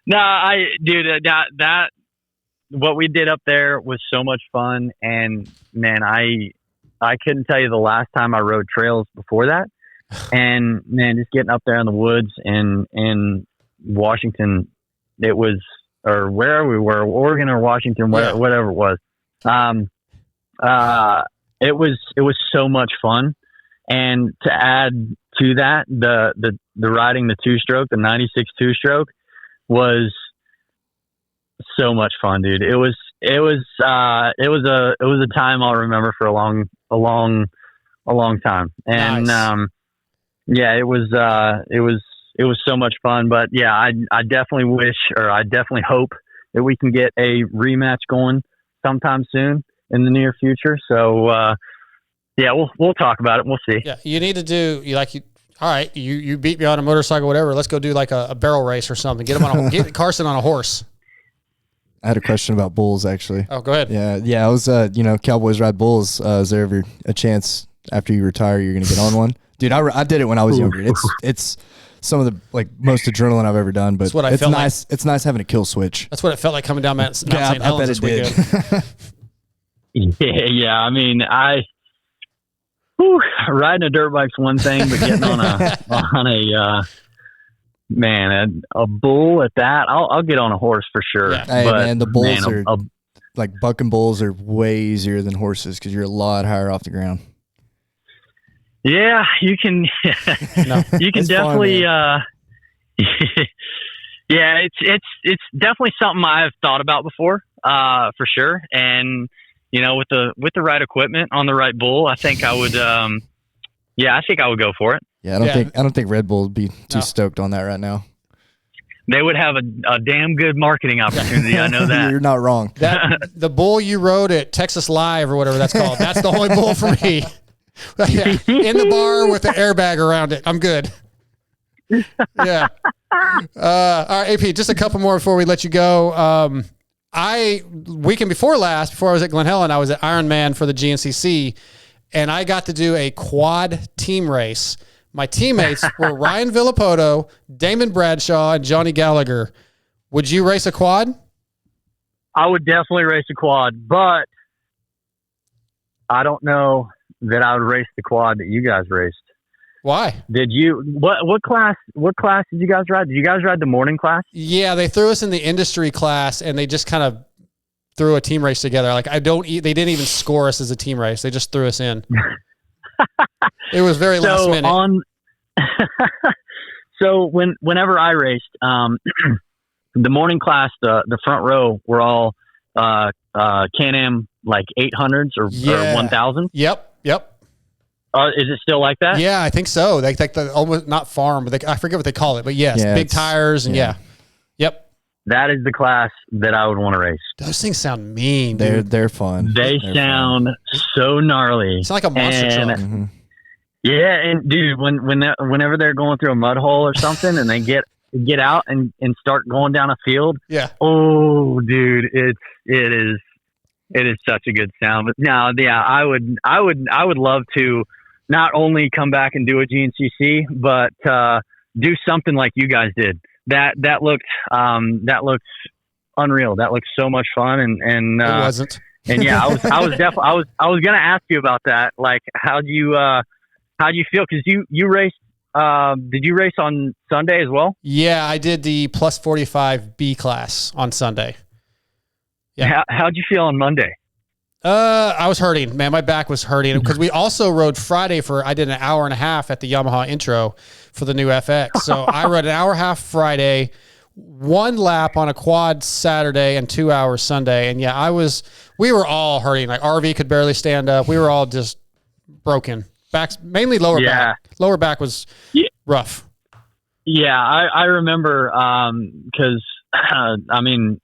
That what we did up there was so much fun, and man, I couldn't tell you the last time I rode trails before that, and man, just getting up there in the woods in Washington, it was, or where we were, Oregon or Washington, whatever it was. It was so much fun, and to add to that, the riding the two-stroke, the 96 two-stroke, was so much fun, dude. It was a time I'll remember for a long time, and nice. it was so much fun. But yeah, I definitely wish, or I definitely hope that we can get a rematch going sometime soon in the near future. So we'll talk about it. We'll see. Yeah, you need to do all right, you beat me on a motorcycle, whatever. Let's go do like a barrel race or something. Get Carson on a horse. I had a question about bulls, actually. Oh, go ahead. Yeah. I was, Cowboys ride bulls. Is there ever a chance after you retire you're going to get on one? Dude, I did it when I was younger. It's some of the most adrenaline I've ever done, but it's nice. It's nice having a kill switch. That's what it felt like coming down Mount St. Helens this weekend. Yeah. I mean, riding a dirt bike's one thing, but getting on a bull at that, I'll get on a horse for sure. Yeah. Hey, but man, the bulls are like bucking bulls are way easier than horses because you're a lot higher off the ground. Yeah, you can. You can definitely. Yeah, it's definitely something I've thought about before, for sure. And with the right equipment on the right bull, I think I would. I think I would go for it. Yeah, I don't think Red Bull would be too stoked on that right now. They would have a damn good marketing opportunity. I know that. You're not wrong. The bull you rode at Texas Live or whatever that's called, that's the only bull for me. In the bar with the airbag around it. I'm good. Yeah. All right, AP, just a couple more before we let you go. Weekend before last, before I was at Glen Helen, I was at Ironman for the GNCC, and I got to do a quad team race. My teammates were Ryan Villapoto, Damon Bradshaw, and Johnny Gallagher. Would you race a quad? I would definitely race a quad, but I don't know that I would race the quad that you guys raced. Why? Did you what class did you guys ride? Did you guys ride the morning class? Yeah, they threw us in the industry class, and they just kind of threw a team race together. Like they didn't even score us as a team race. They just threw us in. It was very last minute. So whenever I raced, the morning class, the front row were all Can-Am like 800s or 1000s. Yep. Is it still like that? Yeah, I think so. They like the almost not farm, but I forget what they call it. But yes, big tires and yep. That is the class that I would want to race. Those things sound mean. Dude. They're fun. They sound so gnarly. It's like a monster truck. Mm-hmm. Yeah, and dude, whenever they're going through a mud hole or something, and they get out and start going down a field. Yeah. Oh, dude, it is such a good sound. But no, yeah, I would love to not only come back and do a GNCC, but do something like you guys did. That looked unreal. That looked so much fun, and it wasn't. And yeah, I was gonna ask you about that. Like, how do you feel? Because you raced. Did you race on Sunday as well? Yeah, I did the plus 45 B class on Sunday. Yeah. How'd you feel on Monday? I was hurting, man. My back was hurting because we also rode Friday I did an hour and a half at the Yamaha intro for the new FX. So I rode an hour and a half Friday, 1 lap on a quad Saturday, and 2 hours Sunday. And yeah, we were all hurting. Like RV could barely stand up. We were all just broken. Backs, mainly lower back. Lower back was rough. Yeah, I remember because I mean,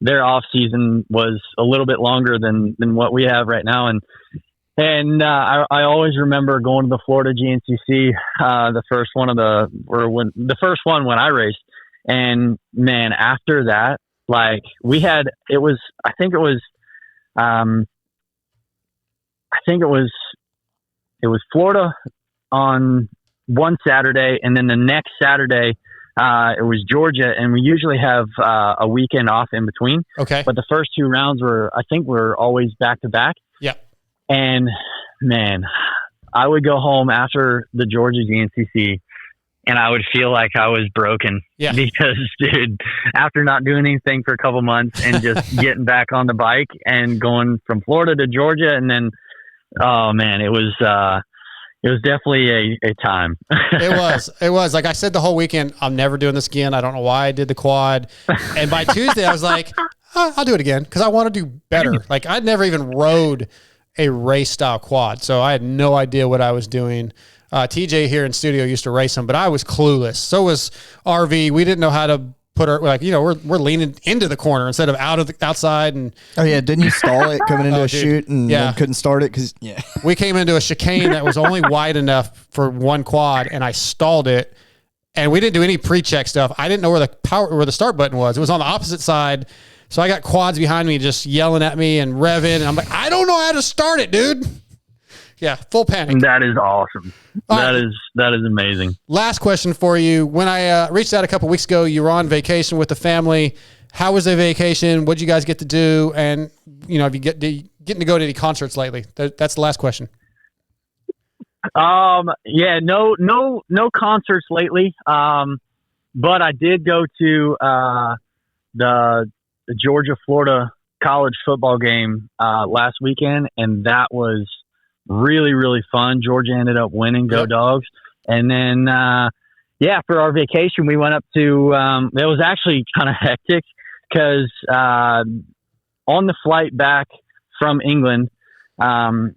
their off season was a little bit longer than what we have right now, and I always remember going to the Florida GNCC, the first one when I raced, and man, after that, like I think it was Florida on one Saturday, and then the next Saturday. It was Georgia, and we usually have a weekend off in between. Okay. But the first 2 rounds were always back to back. Yeah. And man, I would go home after the Georgia GNCC, and I would feel like I was broken. Yeah. Because, dude, after not doing anything for a couple months and just getting back on the bike and going from Florida to Georgia, and then, oh man, it was definitely a time. It was. Like I said the whole weekend, I'm never doing this again. I don't know why I did the quad. And by Tuesday, I was like, I'll do it again because I want to do better. Like I'd never even rode a race style quad. So I had no idea what I was doing. TJ here in studio used to race them, but I was clueless. So was RV. We didn't know how to put our, like, we're leaning into the corner instead of outside. And oh yeah, didn't you stall it coming into a chute and then couldn't start it because we came into a chicane that was only wide enough for one quad, and I stalled it, and we didn't do any pre-check stuff. I didn't know where the start button was. It was on the opposite side, so I got quads behind me just yelling at me and revving, and I'm like, I don't know how to start it, dude. Yeah, full panic. That is awesome. That is amazing. Last question for you. When I reached out a couple weeks ago, you were on vacation with the family. How was the vacation? What did you guys get to do? And have you getting to go to any concerts lately? That's the last question. Yeah, no concerts lately. But I did go to the Georgia Florida college football game last weekend, and that was really, really fun. Georgia ended up winning. Go Dogs. And then, for our vacation, we went up to, it was actually kind of hectic because on the flight back from England, there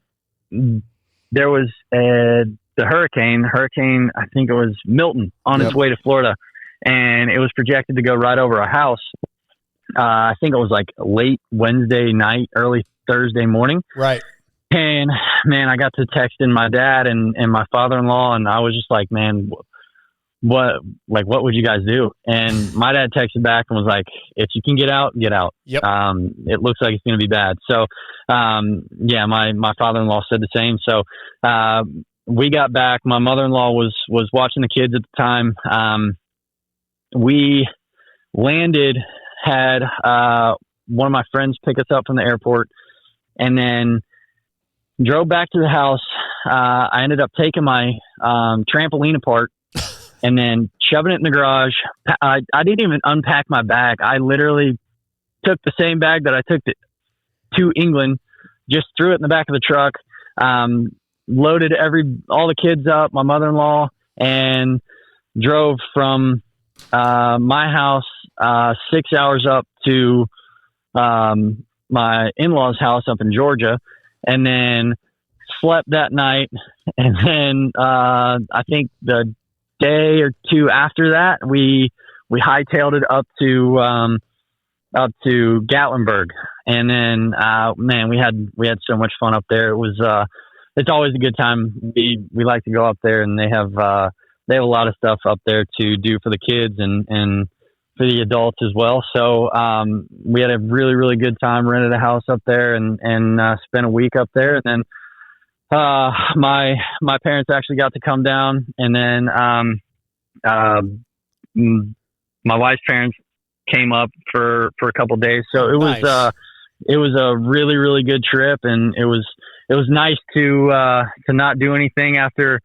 was the hurricane, I think it was Milton, on its way to Florida. And it was projected to go right over our house. I think it was like late Wednesday night, early Thursday morning. Right. And man, I got to texting my dad and my father-in-law, and I was just like, man, what would you guys do? And my dad texted back and was like, if you can get out, get out. Yep. It looks like it's going to be bad. So, my father-in-law said the same. So, we got back. My mother-in-law was watching the kids at the time. We landed, had, one of my friends pick us up from the airport, and then drove back to the house. I ended up taking my trampoline apart and then shoving it in the garage. I didn't even unpack my bag. I literally took the same bag that I took to England, just threw it in the back of the truck, loaded all the kids up, my mother-in-law, and drove from my house 6 hours up to my in-laws' house up in Georgia, and then slept that night. And then I think the day or two after that, we hightailed it up to Gatlinburg, and then man, we had so much fun up there. It was it's always a good time. We like to go up there, and they have a lot of stuff up there to do for the kids and for the adults as well. So we had a really, really good time. Rented a house up there and spent a week up there, and then my parents actually got to come down, and then my wife's parents came up for a couple of days. So it was a really, really good trip, and it was nice to not do anything after,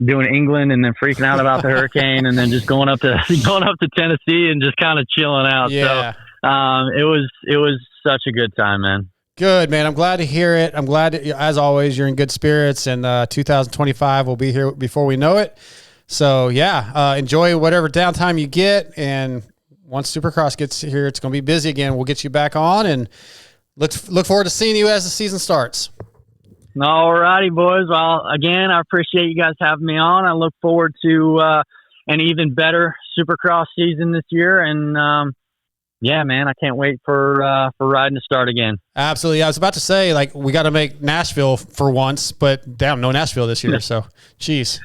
doing England and then freaking out about the hurricane and then just going up to Tennessee and just kind of chilling out. Yeah. So it was such a good time, man. Good, man. I'm glad to hear it. I'm glad that, as always, you're in good spirits, and 2025 will be here before we know it. So yeah, enjoy whatever downtime you get, and once Supercross gets here, it's going to be busy again. We'll get you back on, and look forward to seeing you as the season starts. All righty, boys. Well, again, I appreciate you guys having me on. I look forward to an even better Supercross season this year, and yeah, man, I can't wait for riding to start again. Absolutely. I was about to say, we got to make Nashville for once, but damn, no Nashville this year. So, geez.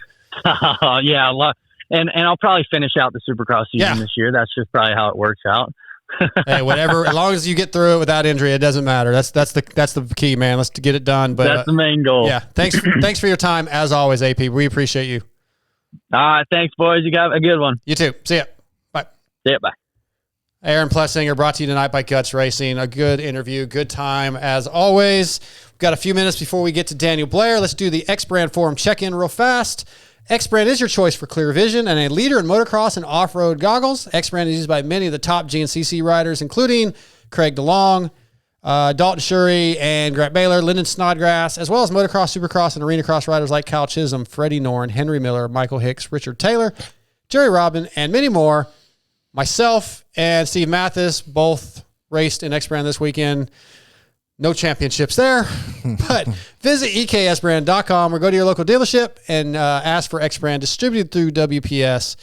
Yeah, and I'll probably finish out the Supercross season this year. That's just probably how it works out. Hey, whatever. As long as you get through it without injury, it doesn't matter. That's the key, man. Let's get it done. But that's the main goal. Yeah. Thanks for your time as always, AP. We appreciate you. All right, thanks, boys. You got a good one. You too. See ya. Bye. See ya. Bye. Aaron Plessinger, brought to you tonight by Guts Racing. A good interview, good time as always. We've got a few minutes before we get to Daniel Blair. Let's do the X Brand Forum check-in real fast. X Brand is your choice for clear vision and a leader in motocross and off-road goggles. X Brand is used by many of the top GNCC riders, including Craig DeLong, Dalton Shurry, and Grant Baylor, Lyndon Snodgrass, as well as motocross, supercross, and arena cross riders like Kyle Chisholm, Freddie Norn, Henry Miller, Michael Hicks, Richard Taylor, Jerry Robin, and many more. Myself and Steve Mathis both raced in X Brand this weekend. No championships there, but visit EKSbrand.com or go to your local dealership and ask for X Brand, distributed through WPS.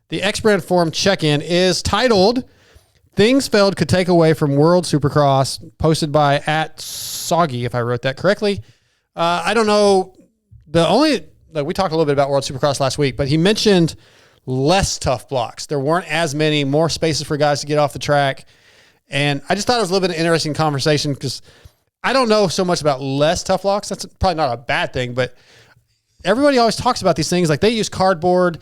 The X Brand Forum check-in is titled Things Feld Could Take Away from World Supercross, posted by @Soggy, if I wrote that correctly. I don't know. We talked a little bit about World Supercross last week, but he mentioned less tough blocks. There weren't as many, more spaces for guys to get off the track. And I just thought it was a little bit of an interesting conversation because I don't know so much about less tough blocks. That's probably not a bad thing, but everybody always talks about these things. Like they use cardboard.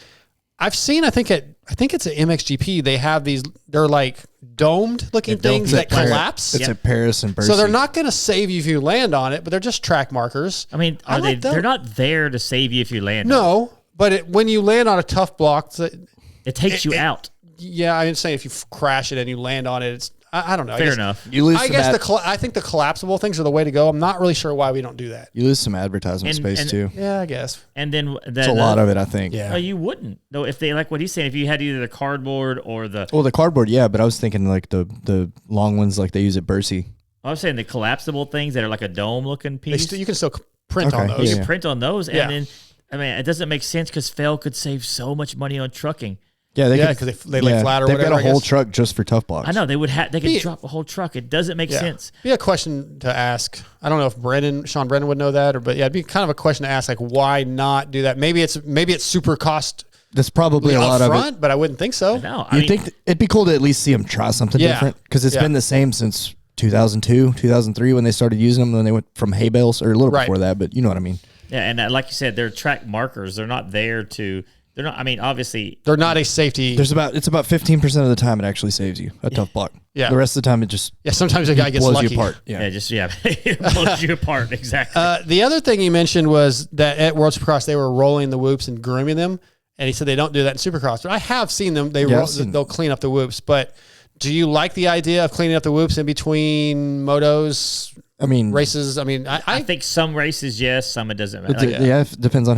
I've seen, I think it's at MXGP. They have these, they're like domed looking things that collapse. It's at Paris and Bercy. So they're not going to save you if you land on it, but they're just track markers. I mean, they're not there to save you if you land on it. No, but when you land on a tough block, it takes you out. Yeah, I didn't say if you crash it and you land on it, it's, I don't know. Fair enough. You lose. I think the collapsible things are the way to go. I'm not really sure why we don't do that. You lose some advertisement space too. Yeah, I guess. And then it's a lot of it, I think. Yeah. No, you wouldn't. Though if they like what he's saying, if you had either the cardboard or the the cardboard, yeah, but I was thinking like the long ones like they use at Bercy. I was saying the collapsible things that are like a dome looking piece. You can still print on those. You can print on those, and then I mean it doesn't make sense because Feld could save so much money on trucking. Yeah, because they lay flat or they've whatever. They've got a whole truck just for tough blocks. I know they could drop a whole truck. It doesn't make sense. Be a question to ask. I don't know if Sean Brennan would know that, it'd be kind of a question to ask, like why not do that? Maybe it's super cost. That's probably a lot of it, but I wouldn't think so. No, you think it'd be cool to at least see them try something different because it's been the same since 2002, 2003 when they started using them. Then they went from hay bales or a little before that, but you know what I mean. Yeah, and like you said, they're track markers. They're not there to They're not. I mean, obviously, they're not a safety. It's about 15% of the time it actually saves you a tough block. Yeah. The rest of the time it just sometimes a guy gets blows lucky. you apart. it blows you apart exactly. The other thing he mentioned was that at World Supercross they were rolling the whoops and grooming them, and he said they don't do that in Supercross. But I have seen them. They'll clean up the whoops. But do you like the idea of cleaning up the whoops in between motos? I mean, races. I mean, I think some races, yes, some it doesn't matter. It depends on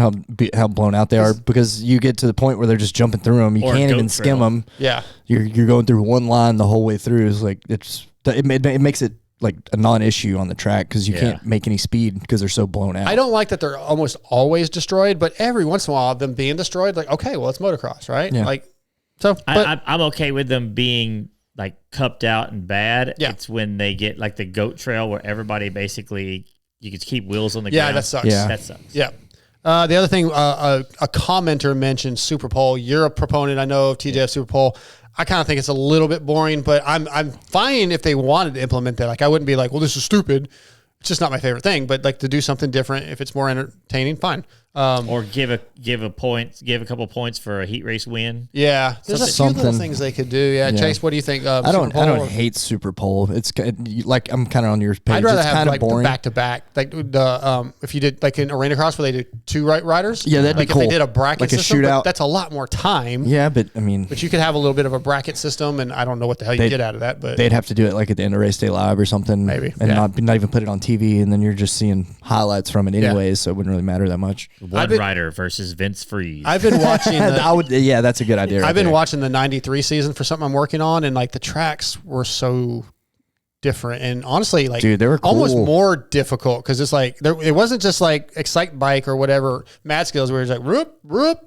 how blown out they are, because you get to the point where they're just jumping through them. You can't even skim them. Yeah, you're going through one line the whole way through. It's like it makes it like a non-issue on the track because you can't make any speed because they're so blown out. I don't like that they're almost always destroyed, but every once in a while them being destroyed, like okay, well it's motocross, right? Yeah. Like so, but I'm okay with them being like cupped out and bad. Yeah. It's when they get like the goat trail where everybody basically you can keep wheels on the ground. Yeah, that sucks. Yeah. That sucks. Yeah. The other thing, a commenter mentioned Superpole. You're a proponent, I know, of TJF Superpole. I kind of think it's a little bit boring, but I'm fine if they wanted to implement that. Like I wouldn't be like, well, this is stupid. It's just not my favorite thing. But like to do something different, if it's more entertaining, fine. Or give a couple points for a heat race win. Yeah, there's a few little things they could do. Yeah, Chase, what do you think? I don't hate Super Pole. It's like I'm kind of on your page. I'd rather it's have like boring. the back to back, like the if you did like in Arena Cross where they do two riders. Yeah, that'd like be cool. If they did a bracket like system, a shootout. That's a lot more time. Yeah, but I mean, but you could have a little bit of a bracket system, and I don't know what the hell you get out of that. But they'd have to do it like at the end of Race Day Live or something, maybe, and not even put it on TV, and then you're just seeing highlights from it anyways, so it wouldn't really matter that much. One rider versus Vince Freeze. I've been watching. That's a good idea. I've been watching the '93 season for something I'm working on, and like the tracks were so different, and honestly, like dude, they were cool. Almost more difficult because it's like it wasn't just like Excite Bike or whatever Mad Skills where it's like roop.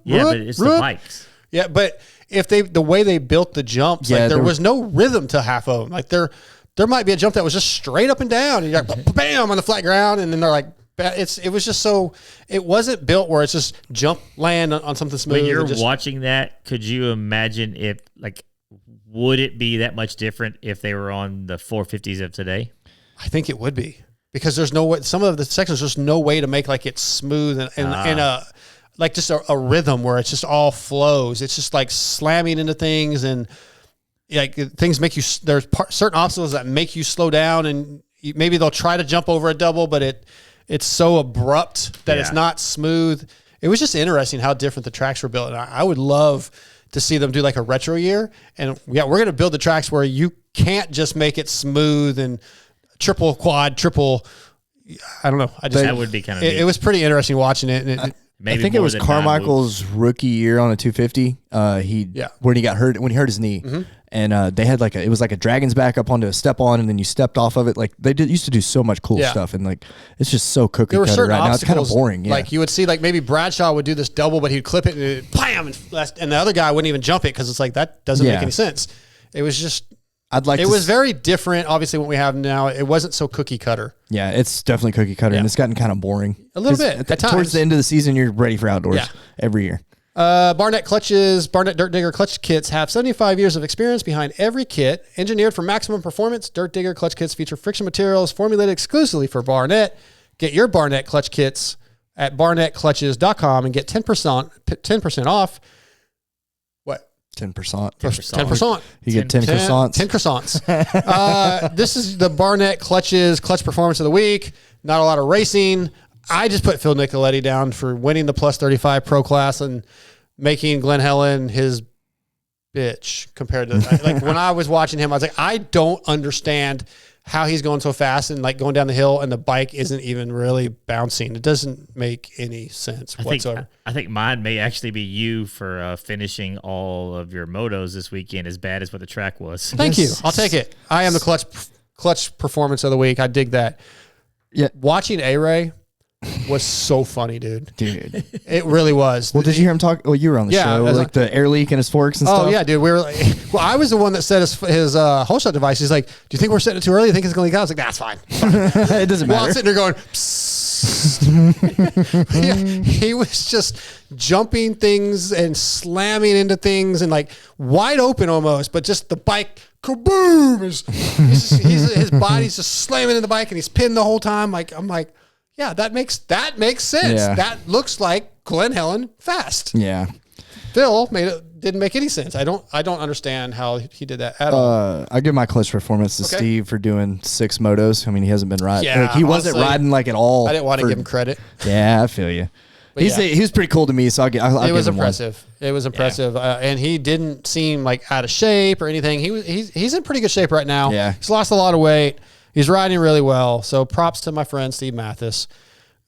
Yeah, but it's the bikes. Yeah, but if the way they built the jumps, like there was no rhythm to half of them. Like there might be a jump that was just straight up and down, and you're like bam on the flat ground, and then they're like. It was just so it wasn't built where it's just jump land on something smooth. When you're watching that, could you imagine if would it be that much different if they were on the 450s of today? I think it would be because there's no way. Some of the sections there's no way to make like it smooth and a like just a rhythm where it's just all flows. It's just like slamming into things and like things make you. There's certain obstacles that make you slow down and maybe they'll try to jump over a double, but it's so abrupt that it's not smooth. It was just interesting how different the tracks were built. And I would love to see them do like a retro year. And we're going to build the tracks where you can't just make it smooth and triple, triple. I don't know. That would be kind of it was pretty interesting watching it. And I think it was Carmichael's rookie year on a 250. When he got hurt, when he hurt his knee, and they had it was like a dragon's back up onto a step on, and then you stepped off of it. Like they used to do so much cool stuff, and like it's just so cookie cutter right now. It's kind of boring. Yeah. Like you would see, like maybe Bradshaw would do this double, but he'd clip it and it'd bam, and the other guy wouldn't even jump it because it's like that doesn't make any sense. It was just. It was very different, obviously, what we have now. It wasn't so cookie cutter. Yeah, it's definitely cookie cutter, and it's gotten kind of boring. A little bit. At times. Towards the end of the season, you're ready for outdoors every year. Barnett Dirt Digger clutch kits have 75 years of experience behind every kit. Engineered for maximum performance, Dirt Digger clutch kits feature friction materials formulated exclusively for Barnett. Get your Barnett clutch kits at barnettclutches.com and get 10% off. 10%. 10%. You get 10 croissants. 10 croissants. This is the Barnett Clutches Clutch Performance of the Week. Not a lot of racing. I just put Phil Nicoletti down for winning the Plus 35 Pro Class and making Glenn Helen his bitch compared to like when I was watching him, I was like, I don't understand how he's going so fast and like going down the hill and the bike isn't even really bouncing. It doesn't make any sense whatsoever. I think mine may actually be you for finishing all of your motos this weekend as bad as what the track was. Thank you. I'll take it. I am the clutch performance of the week. I dig that. Yeah. Watching A-Ray was so funny, dude. It really was. Well, did you hear him talk? Oh, you were on the show. Like the air leak and his forks and stuff. Oh yeah, dude. We were like, well, I was the one that set his whole shot device. He's like, "Do you think we're setting it too early? You think it's going to leak out?" I was like, "That's fine." It doesn't matter. Well, I'm sitting there going, he was just jumping things and slamming into things and like wide open almost, but just the bike kaboom! His body's just slamming in the bike and he's pinned the whole time. Like I'm like. Yeah, that makes sense. Yeah. That looks like Glenn Helen fast. Yeah. Phil didn't make any sense. I don't understand how he did that at all. I give my clutch performance to Steve for doing 6 motos. I mean, he hasn't been riding. Yeah, he wasn't riding like at all. I didn't want to give him credit. Yeah, I feel you. He was pretty cool to me, so it was impressive. It was impressive, and he didn't seem like out of shape or anything. He's in pretty good shape right now. Yeah, he's lost a lot of weight. He's riding really well. So props to my friend Steve Mathis.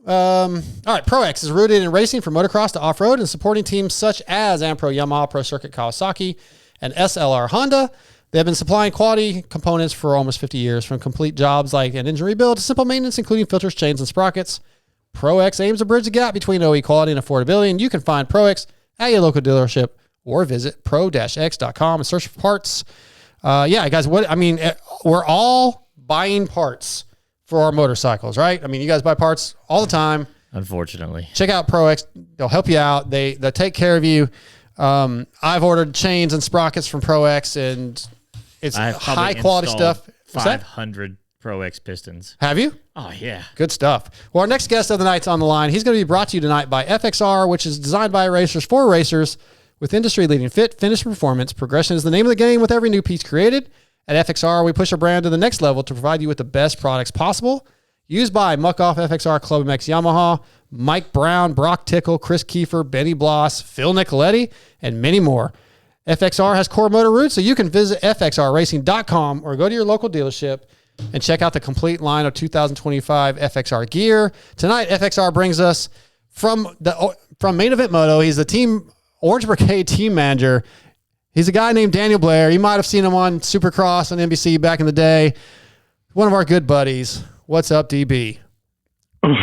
All right, ProX is rooted in racing from motocross to off-road and supporting teams such as Ampro, Yamaha, Pro Circuit, Kawasaki, and SLR Honda. They have been supplying quality components for almost 50 years, from complete jobs like an engine rebuild to simple maintenance, including filters, chains, and sprockets. ProX aims to bridge the gap between OE quality and affordability, and you can find ProX at your local dealership or visit pro-x.com and search for parts. Guys, we're all buying parts for our motorcycles, right? I mean, you guys buy parts all the time. Unfortunately. Check out ProX. They'll help you out. They'll take care of you. I've ordered chains and sprockets from ProX, and it's high quality stuff. 500 ProX pistons. Have you? Oh, yeah. Good stuff. Well, our next guest of the night's on the line. He's going to be brought to you tonight by FXR, which is designed by racers for racers with industry-leading fit, finish, and performance. Progression is the name of the game with every new piece created. At FXR, we push our brand to the next level to provide you with the best products possible. Used by Muck Off, FXR, Club MX Yamaha, Mike Brown, Brock Tickle, Chris Kiefer, Benny Bloss, Phil Nicoletti, and many more. FXR has core motor roots, so you can visit fxrracing.com or go to your local dealership and check out the complete line of 2025 FXR gear. Tonight, FXR brings us from Main Event Moto. He's the Team Orange Brigade team manager. He's a guy named Daniel Blair. You might have seen him on Supercross on NBC back in the day. One of our good buddies. What's up, DB?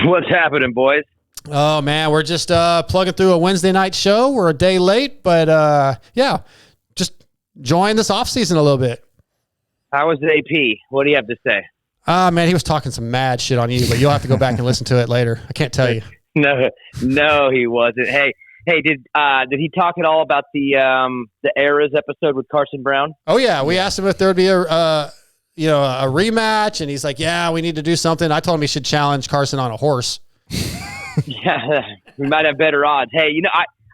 What's happening, boys? Oh, man, we're just plugging through a Wednesday night show. We're a day late, but just enjoying this offseason a little bit. How was AP? What do you have to say? Man, he was talking some mad shit on you, but you'll have to go back and listen to it later. I can't tell you. No, he wasn't. Hey, did he talk at all about the Eras episode with Carson Brown? Oh yeah, we asked him if there would be a rematch, and he's like, "Yeah, we need to do something." I told him he should challenge Carson on a horse. Yeah, we might have better odds. Hey,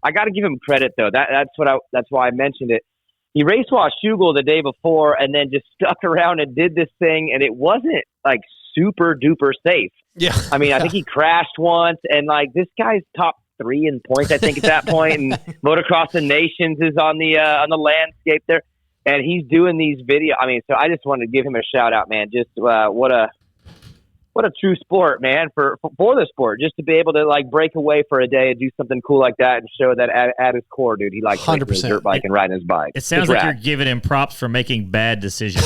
I got to give him credit though. That's why I mentioned it. He race washed Schugel the day before and then just stuck around and did this thing, and it wasn't like super duper safe. Yeah. I mean, I think he crashed once, and like this guy's top 3 in points, I think, at that point, and Motocross of Nations is on the landscape there, and he's doing these videos. I mean, so I just wanted to give him a shout out, man. Just what a true sport, man, for the sport, just to be able to like break away for a day and do something cool like that and show that at his core, dude, he likes 100% dirt bike and riding his bike. It sounds like you're giving him props for making bad decisions.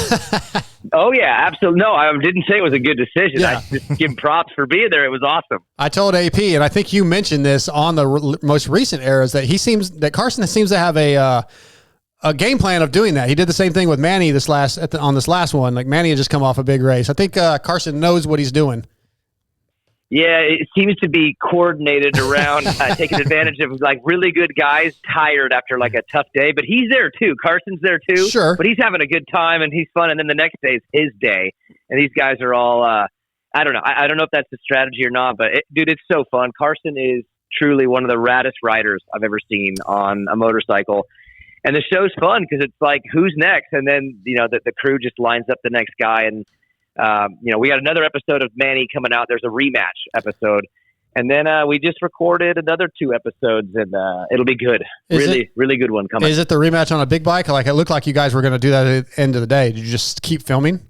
Oh yeah, absolutely. No, I didn't say it was a good decision. Yeah. I just give him props for being there. It was awesome. I told AP, and I think you mentioned this on the most recent eras, that Carson seems to have a game plan of doing that. He did the same thing with Manny on this last one. Like Manny had just come off a big race. I think Carson knows what he's doing. Yeah, it seems to be coordinated around taking advantage of like really good guys tired after like a tough day. But he's there too. Carson's there too. Sure. But he's having a good time and he's fun. And then the next day is his day. And these guys are all, I don't know. I don't know if that's the strategy or not. But dude, it's so fun. Carson is truly one of the raddest riders I've ever seen on a motorcycle. And the show's fun because it's like, who's next? And then, the crew just lines up the next guy. And, we got another episode of Manny coming out. There's a rematch episode. And then we just recorded another 2 episodes, and it'll be good. Really good one coming. Is it the rematch on a big bike? Like, it looked like you guys were going to do that at the end of the day. Did you just keep filming?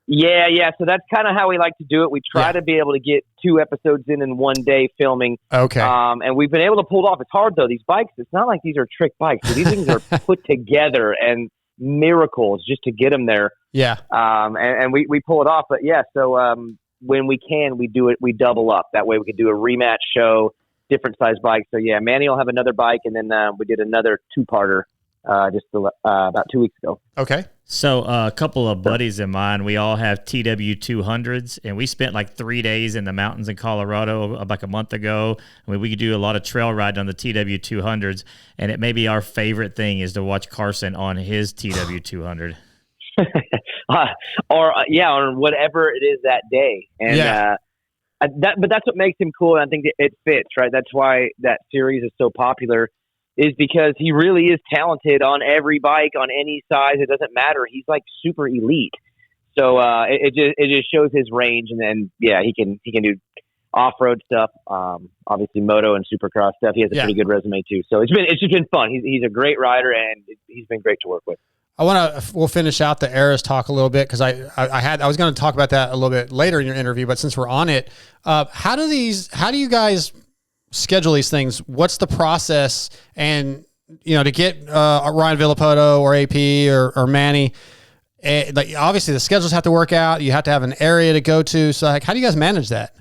Yeah. So that's kind of how we like to do it. We try to be able to get 2 episodes in one day filming. Okay. And we've been able to pull it off. It's hard though. These bikes, it's not like these are trick bikes. So these things are put together and miracles just to get them there. Yeah. And we pull it off. But yeah, so when we can, we do it. We double up. That way we can do a rematch show, different size bikes. So yeah, Manny will have another bike, and then we did another 2-parter just about 2 weeks ago. Okay. So a couple of buddies of mine, we all have TW200s, and we spent like 3 days in the mountains in Colorado like a month ago. I mean, we could do a lot of trail riding on the TW200s, and it may be our favorite thing is to watch Carson on his TW200. Or whatever it is that day. And but that's what makes him cool, and I think it fits, right? That's why that series is so popular. is because he really is talented on every bike, on any size. It doesn't matter. He's like super elite. So it just shows his range, and then he can do off-road stuff, obviously moto and supercross stuff. He has a pretty good resume too. So it's just been fun. He's a great rider, and he's been great to work with. We'll finish out the eras talk a little bit, because I was going to talk about that a little bit later in your interview, but since we're on it, how do you guys schedule these things? What's the process? And to get Ryan Villapoto or AP or Manny, like obviously the schedules have to work out. You have to have an area to go to. So like, how do you guys manage that?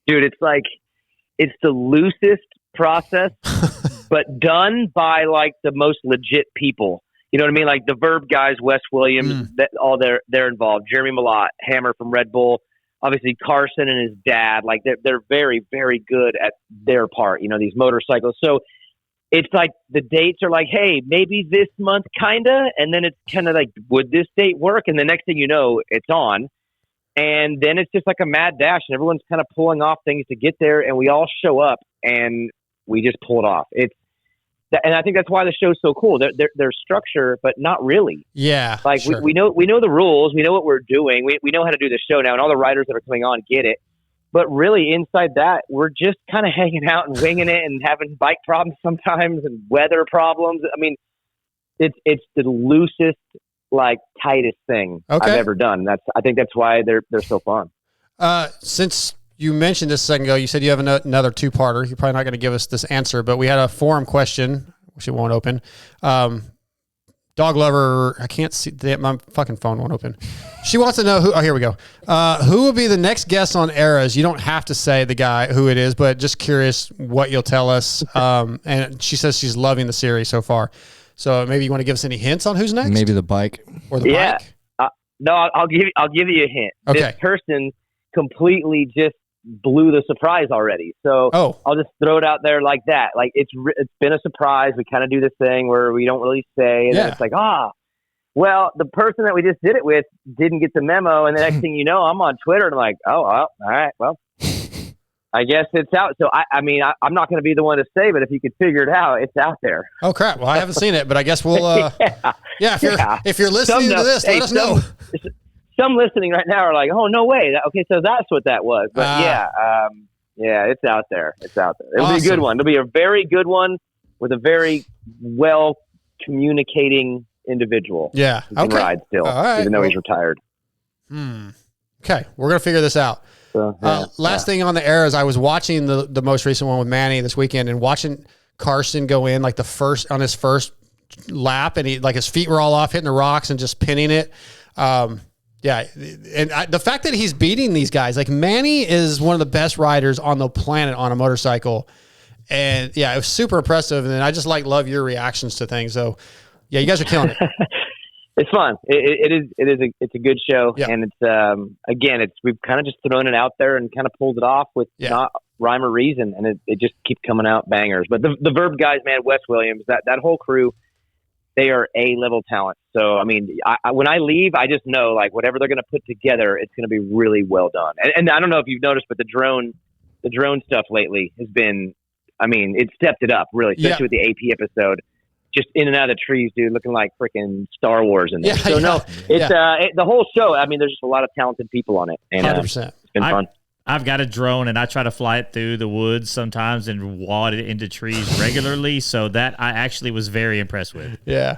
Dude, it's the loosest process, but done by like the most legit people. You know what I mean? Like the Verb guys, Wes Williams, they're involved. Jeremy Malott, Hammer from Red Bull, obviously Carson and his dad. Like they're very, very good at their part. These motorcycles. So it's like the dates are like, hey, maybe this month, kinda, and then it's kind of like, would this date work? And the next thing you know, it's on. And then it's just like a mad dash, and everyone's kind of pulling off things to get there, and we all show up, and we just pull it off. And I think that's why the show's so cool. They're structure, but not really. Yeah, like sure. we know the rules, we know what we're doing, we know how to do the show now, and all the writers that are coming on get it. But really, inside that, we're just kind of hanging out and winging it, and having bike problems sometimes, and weather problems. I mean, it's the loosest, like tightest thing I've ever done. I think that's why they're so fun. Since you mentioned this a second ago, you said you have another two-parter. You're probably not going to give us this answer, but we had a forum question, which it won't open. Dog lover, I can't see, my fucking phone won't open. She wants to know here we go. Who will be the next guest on Eras? You don't have to say the guy who it is, but just curious what you'll tell us. And she says she's loving the series so far. So maybe you want to give us any hints on who's next? Maybe the bike. Or the bike? No, I'll give you a hint. Okay. This person completely just blew the surprise already. So I'll just throw it out there like that. Like it's been a surprise. We kind of do this thing where we don't really say, and then it's like, well, the person that we just did it with didn't get the memo, and the next thing you know, I'm on Twitter and I'm like, oh, well, all right, well, I guess it's out. So I'm not going to be the one to say, but if you could figure it out, it's out there. Oh crap! Well, I haven't seen it, but I guess we'll. If you're listening to this, let us know. Some listening right now are like, "Oh no way! Okay, so that's what that was." But it's out there. It's out there. It'll be a good one. It'll be a very good one with a very well communicating individual. Yeah, who can ride still, even though he's retired. Okay, we're gonna figure this out. So, last thing on the Eras, I was watching the most recent one with Manny this weekend, and watching Carson go in like on his first lap, and he like his feet were all off, hitting the rocks and just pinning it. And the fact that he's beating these guys, like Manny is one of the best riders on the planet on a motorcycle, and it was super impressive. And I just love your reactions to things. So you guys are killing it. It's fun. It's a good show, and it's we've kind of just thrown it out there and kind of pulled it off with not rhyme or reason, and it just keeps coming out bangers. But the Verb guys, man, Wes Williams, that whole crew, they are A-level talent. So I mean, when I leave, I just know like whatever they're going to put together, it's going to be really well done. And I don't know if you've noticed, but the drone stuff lately has been, I mean, it stepped it up really, especially with the AP episode. Just in and out of the trees, dude, looking like freaking Star Wars in there. The whole show. I mean, there's just a lot of talented people on it, and 100%. It's been fun. I've got a drone, and I try to fly it through the woods sometimes and wad it into trees regularly. So that I actually was very impressed with. Yeah,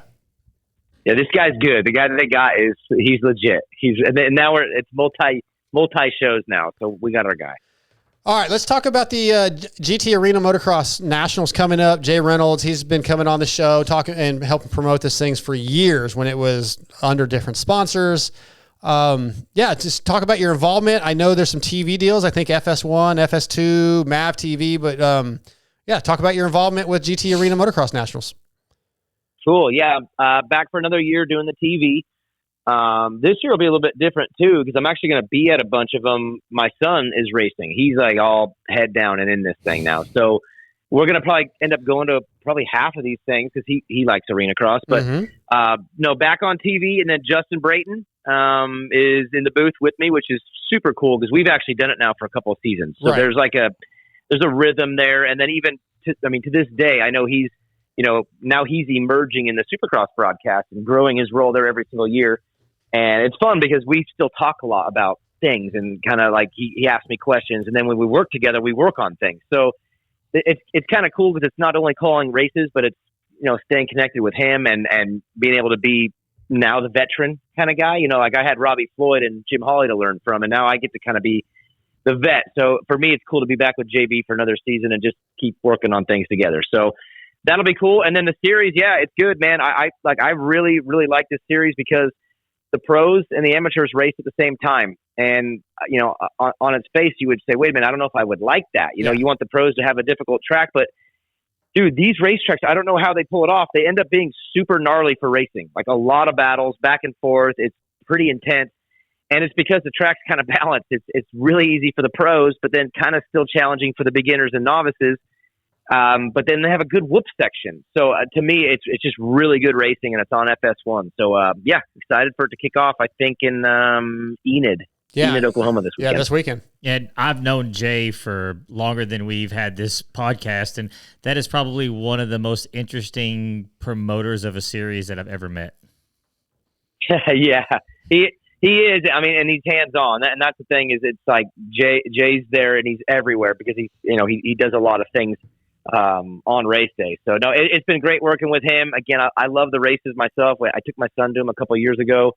this guy's good. The guy that they got he's legit. And now it's multi shows now, so we got our guy. All right, let's talk about the GT Arena Motocross Nationals coming up. Jay Reynolds, he's been coming on the show talking and helping promote this things for years when it was under different sponsors. Just talk about your involvement. I know there's some TV deals. I think FS1, FS2, MAV TV, but talk about your involvement with GT Arena Motocross Nationals. Cool. Yeah, back for another year doing the TV. This year will be a little bit different too, because I'm actually going to be at a bunch of them. My son is racing. He's like all head down and in this thing now. So we're going to probably end up going to probably half of these things because he likes arena cross. But back on TV, and then Justin Brayton is in the booth with me, which is super cool because we've actually done it now for a couple of seasons. So there's a rhythm there, and then even to this day, I know he's, now he's emerging in the Supercross broadcast and growing his role there every single year. And it's fun because we still talk a lot about things and kind of like he asks me questions. And then when we work together, we work on things. So it's kind of cool because it's not only calling races, but it's, staying connected with him and being able to be now the veteran kind of guy. Like I had Robbie Floyd and Jim Hawley to learn from, and now I get to kind of be the vet. So for me, it's cool to be back with JB for another season and just keep working on things together. So that'll be cool. And then the series, yeah, it's good, man. I really, really like this series because the pros and the amateurs race at the same time. And, on its face, you would say, wait a minute, I don't know if I would like that. You want the pros to have a difficult track, but dude, these racetracks, I don't know how they pull it off. They end up being super gnarly for racing, like a lot of battles back and forth. It's pretty intense. And it's because the track's kind of balanced. It's really easy for the pros, but then kind of still challenging for the beginners and novices. But then they have a good whoop section. So to me, it's just really good racing, and it's on FS1. So excited for it to kick off, I think, in Enid. Enid, Oklahoma this weekend. Yeah, this weekend. And I've known Jay for longer than we've had this podcast, and that is probably one of the most interesting promoters of a series that I've ever met. Yeah, he is. I mean, and he's hands on, and that's the thing is, it's like Jay's there and he's everywhere because he does a lot of things on race day. So no, it's been great working with him. Again, I love the races myself. I took my son to him a couple of years ago.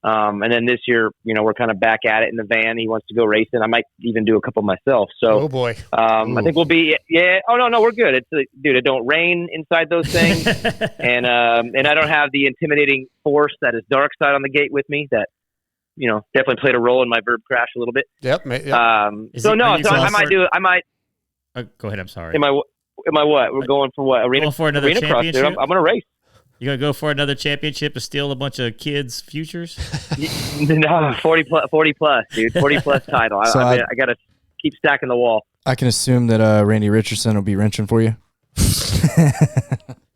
And then this year, we're kind of back at it in the van. He wants to go racing. I might even do a couple myself. So, oh boy, I think we'll be, yeah. Oh no, we're good. Dude, it don't rain inside those things. and I don't have the intimidating force that is dark side on the gate with me that, definitely played a role in my verb crash a little bit. Yep. I might go ahead. I'm sorry. Am I what? We're going for what? Going for another arena cross, dude. I'm going to race. You gonna go for another championship to steal a bunch of kids' futures? No, 40 plus, dude. 40 plus title. So I got to keep stacking the wall. I can assume that Randy Richardson will be wrenching for you.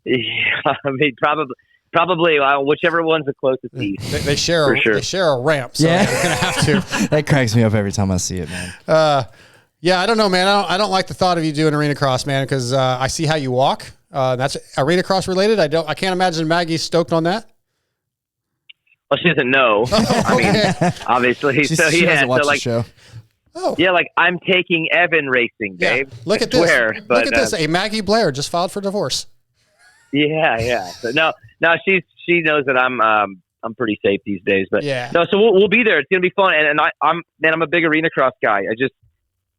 Yeah, I mean, probably whichever one's the closest east. They share they share a ramp, so yeah, they're gonna have to. That cracks me up every time I see it, man. Yeah, I don't know, man. I don't like the thought of you doing arena cross, man, because I see how you walk. That's arena cross related. I can't imagine Maggie's stoked on that. Well, she doesn't know. I mean, obviously. She doesn't watch the show. Oh. Yeah, like I'm taking Evan racing, Dave. Yeah. Look at this. Look at this. A Maggie Blair just filed for divorce. Yeah. So no, she knows that I'm pretty safe these days. But yeah. No, so we'll be there. It's gonna be fun. And I'm a big arena cross guy.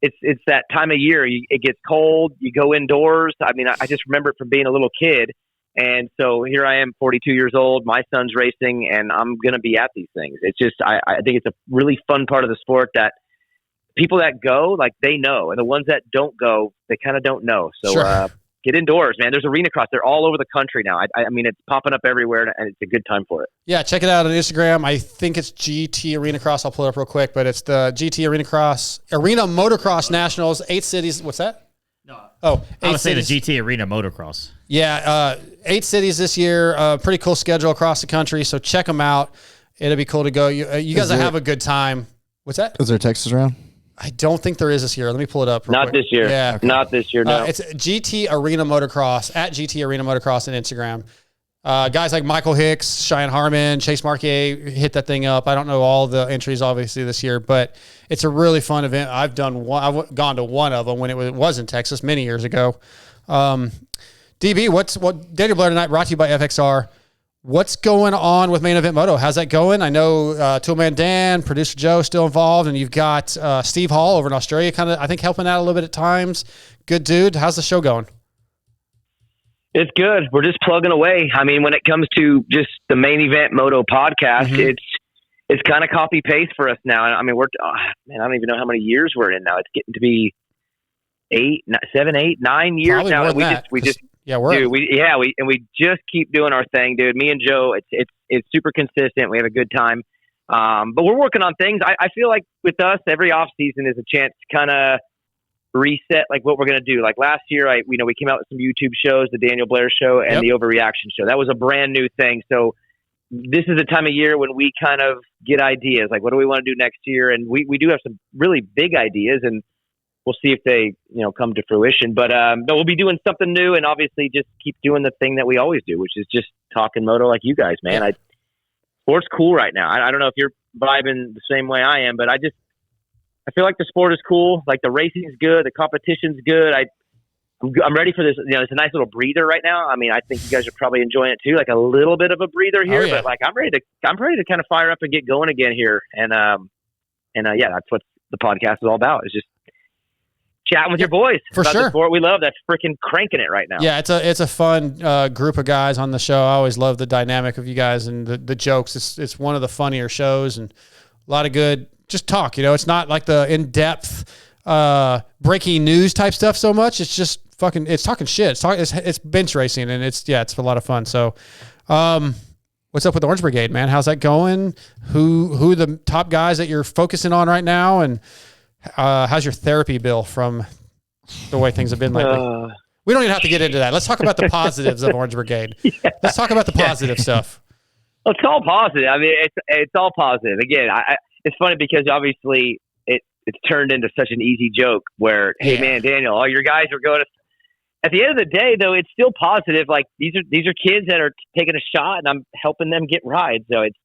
It's that time of year. It gets cold. You go indoors. I mean, I just remember it from being a little kid. And so here I am, 42 years old. My son's racing, and I'm going to be at these things. It's just, I think it's a really fun part of the sport that people that go, like, they know. And the ones that don't go, they kind of don't know. So sure. Get indoors, man. There's arena cross. They're all over the country now. I mean, it's popping up everywhere, and it's a good time for it. Yeah, check it out on Instagram. I think it's GT Arena Cross. I'll pull it up real quick, but it's the GT Arena Motocross Nationals, 8 cities. What's that? No. Oh, I would say the GT Arena Motocross. Yeah, 8 cities this year. Pretty cool schedule across the country, so check them out. It'll be cool to go. You guys will have a good time. What's that? Is there a Texas round? I don't think there is this year. Let me pull it up. Not quick. this year. Yeah. Okay. Not this year, no. It's GT Arena Motocross, at GT Arena Motocross on Instagram. Guys like Michael Hicks, Cheyenne Harmon, Chase Marquier hit that thing up. I don't know all the entries, obviously, this year, but it's a really fun event. I've gone to one of them when it was in Texas many years ago. DB, what Daniel Blair tonight, brought to you by FXR. What's going on with Main Event Moto? How's that going? I know Toolman Dan, producer Joe still involved, and you've got Steve Hall over in Australia kind of, I think, helping out a little bit at times. Good dude. How's the show going? It's good. We're just plugging away. I mean, when it comes to just the Main Event Moto podcast, it's kind of copy paste for us now. I mean, I don't even know how many years we're in now. It's getting to be 7, 8, 9 years Probably now. More And we just we just keep doing our thing, dude. Me and Joe, it's super consistent. We have a good time. But we're working on things. I feel like with us, every off season is a chance to kind of reset like what we're going to do. Like last year, we came out with some YouTube shows, the Daniel Blair show and the Overreaction show. That was a brand new thing. So this is a time of year when we kind of get ideas. Like, what do we want to do next year? And we do have some really big ideas, and we'll see if they, come to fruition. But we'll be doing something new, and obviously just keep doing the thing that we always do, which is just talking moto like you guys, man. Sport's cool right now. I don't know if you're vibing the same way I am, but I feel like the sport is cool. Like the racing's good, the competition's good. I'm ready for this. It's a nice little breather right now. I mean, I think you guys are probably enjoying it too, like a little bit of a breather here. But like I'm ready to kind of fire up and get going again here. And that's what the podcast is all about. Is just chatting with your boys for sure. The sport we love. That's freaking cranking it right now. Yeah, it's a fun group of guys on the show. I always love the dynamic of you guys and the jokes. It's one of the funnier shows and a lot of good just talk. It's not like the in-depth breaking news type stuff so much. It's just it's talking shit. It's bench racing, and it's a lot of fun. So, what's up with the Orange Brigade, man? How's that going? Who are the top guys that you're focusing on right now? And how's your therapy bill from the way things have been lately? We don't even have to get into that. Let's talk about the positives of Orange Brigade. Let's talk about the positive stuff. Well, it's all positive. I mean, it's all positive. Again, it's funny because obviously it's turned into such an easy joke where, hey man, Daniel, all your guys are going to. At the end of the day, though, it's still positive. Like these are kids that are taking a shot, and I'm helping them get rides. So it's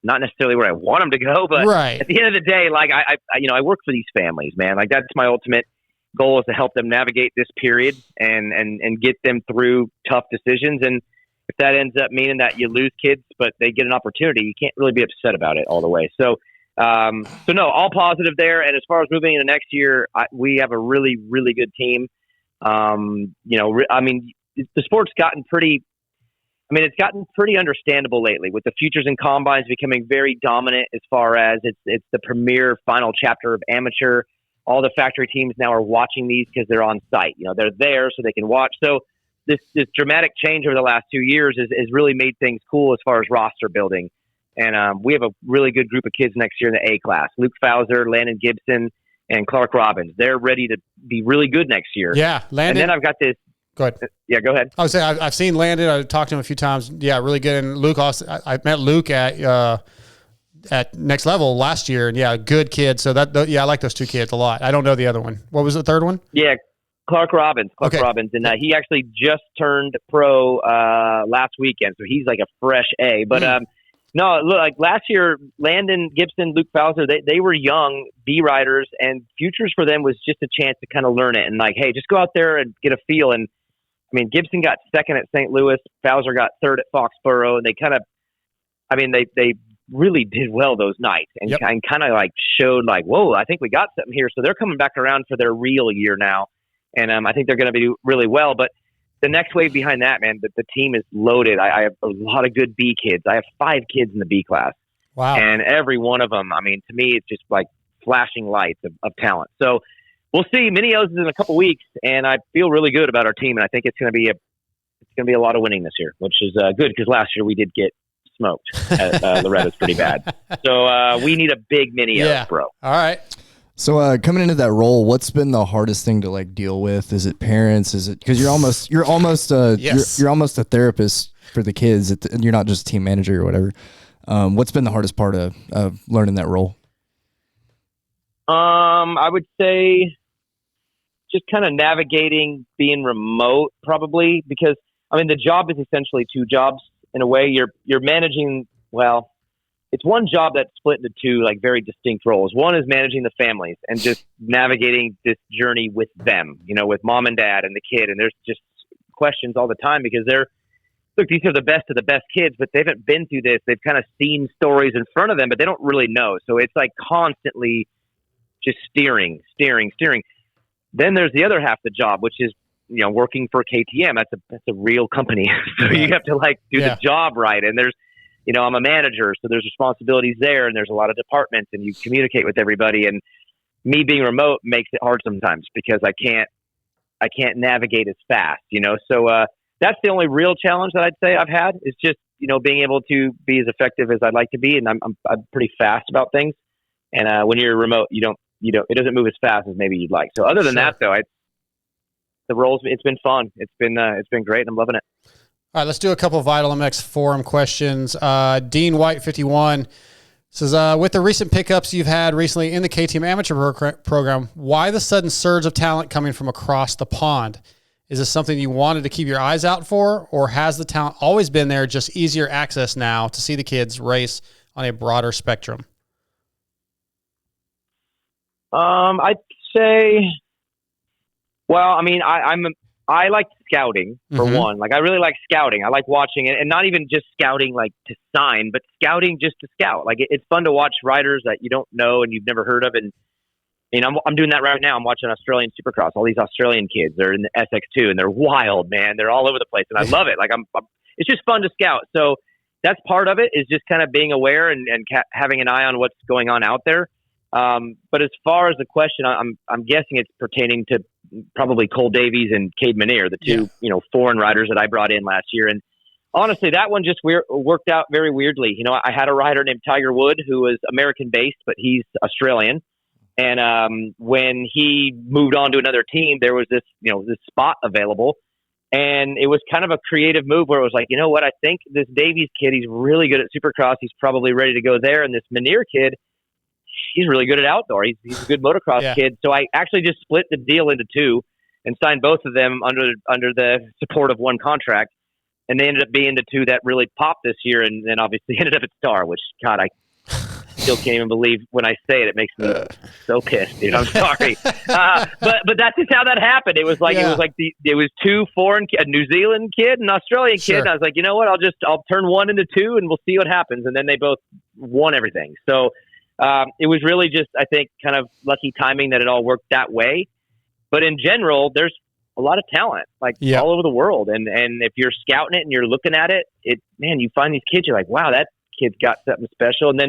not necessarily where I want them to go, but at the end of the day, like I work for these families, man. Like that's my ultimate goal, is to help them navigate this period and get them through tough decisions. And if that ends up meaning that you lose kids, but they get an opportunity, you can't really be upset about it all the way. So no, all positive there. And as far as moving into next year, we have a really, really good team. The sport's gotten it's gotten pretty understandable lately with the futures and combines becoming very dominant as far as it's the premier final chapter of amateur. All the factory teams now are watching these because they're on site. They're there so they can watch. So this dramatic change over the last 2 years has really made things cool as far as roster building. And we have a really good group of kids next year in the A class. Luke Fowler, Landon Gibson, and Clark Robbins. They're ready to be really good next year. Yeah, Landon. And then I've got this. Go ahead. Yeah, go ahead. I would say I've seen Landon. I've talked to him a few times. Yeah, really good. And Luke also. I met Luke at Next Level last year, and good kid. So I like those two kids a lot. I don't know the other one. What was the third one? Yeah, Clark Robbins. Robbins, and he actually just turned pro last weekend, so he's like a fresh A. But no, look, like last year, Landon Gibson, Luke Fowler, they were young B riders, and futures for them was just a chance to kind of learn it and like, hey, just go out there and get a feel. And I mean, Gibson got second at St. Louis, Fowler got third at Foxborough, and they really did well those nights and kind of like showed like, whoa, I think we got something here. So they're coming back around for their real year now, and I think they're going to be really well. But the next wave behind that, man, the team is loaded. I have a lot of good B kids. I have 5 kids in the B class. Wow. And every one of them, to me, it's just like flashing lights of talent. So we'll see. Mini-O's is in a couple weeks, and I feel really good about our team, and I think it's going to be a lot of winning this year, which is good because last year we did get smoked at Loretta's pretty bad. So we need a big Mini-O's, bro. All right. So coming into that role, what's been the hardest thing to like deal with? Is it parents? Is it because you're almost you're almost a therapist for the kids, and you're not just team manager or whatever. What's been the hardest part of learning that role? I would say just kind of navigating being remote, probably, because the job is essentially 2 jobs in a way. You're managing, well, it's one job that's split into 2 like very distinct roles. One is managing the families and just navigating this journey with them, with mom and dad and the kid. And there's just questions all the time because these are the best of the best kids, but they haven't been through this. They've kind of seen stories in front of them, but they don't really know. So it's like constantly just steering. Then there's the other half of the job, which is, working for KTM. That's a real company. So you have to like do the job right. And there's, I'm a manager, so there's responsibilities there, and there's a lot of departments, and you communicate with everybody. And me being remote makes it hard sometimes because I can't navigate as fast, So that's the only real challenge that I'd say I've had is just being able to be as effective as I'd like to be, and I'm pretty fast about things. And when you're remote, it doesn't move as fast as maybe you'd like. So other than that, though, the roles, it's been fun. It's been great, and I'm loving it. All right, let's do a couple of Vital MX forum questions. Dean White 51 Says, with the recent pickups you've had recently in the KTM amateur program, why the sudden surge of talent coming from across the pond? Is this something you wanted to keep your eyes out for, or has the talent always been there, just easier access now to see the kids race on a broader spectrum? I'd say, well, I mean, I like scouting for one. Like, I really like scouting. I like watching it, and not even just scouting like to sign, but scouting just to scout. Like, it's fun to watch riders that you don't know and you've never heard of. And I'm doing that right now. I'm watching Australian Supercross. All these Australian kids, they're in the SX2 and they're wild, man. They're all over the place, and I love it. Like, it's just fun to scout. So that's part of it, is just kind of being aware and having an eye on what's going on out there. But as far as the question, I'm guessing it's pertaining to probably Cole Davies and Cade Manier, the two, foreign riders that I brought in last year. And honestly, that one just worked out very weirdly. I had a rider named Tiger Wood who was American based, but he's Australian. And, when he moved on to another team, there was this spot available, and it was kind of a creative move where it was like, you know what, I think this Davies kid, he's really good at Supercross. He's probably ready to go there. And this Manier kid, he's really good at outdoor. He's a good motocross kid. So I actually just split the deal into two and signed both of them under the support of one contract. And they ended up being the two that really popped this year, and then obviously ended up at Star, which, God, I still can't even believe when I say it. It makes me so pissed, dude. I'm sorry. But that's just how that happened. It was like, it was two foreign, a New Zealand kid and an Australian kid. And I was like, you know what? I'll turn one into two and we'll see what happens. And then they both won everything. So, it was really just, I think, kind of lucky timing that it all worked that way. But in general, there's a lot of talent, all over the world. And if you're scouting it and you're looking at it, you find these kids, you're like, wow, that kid's got something special. And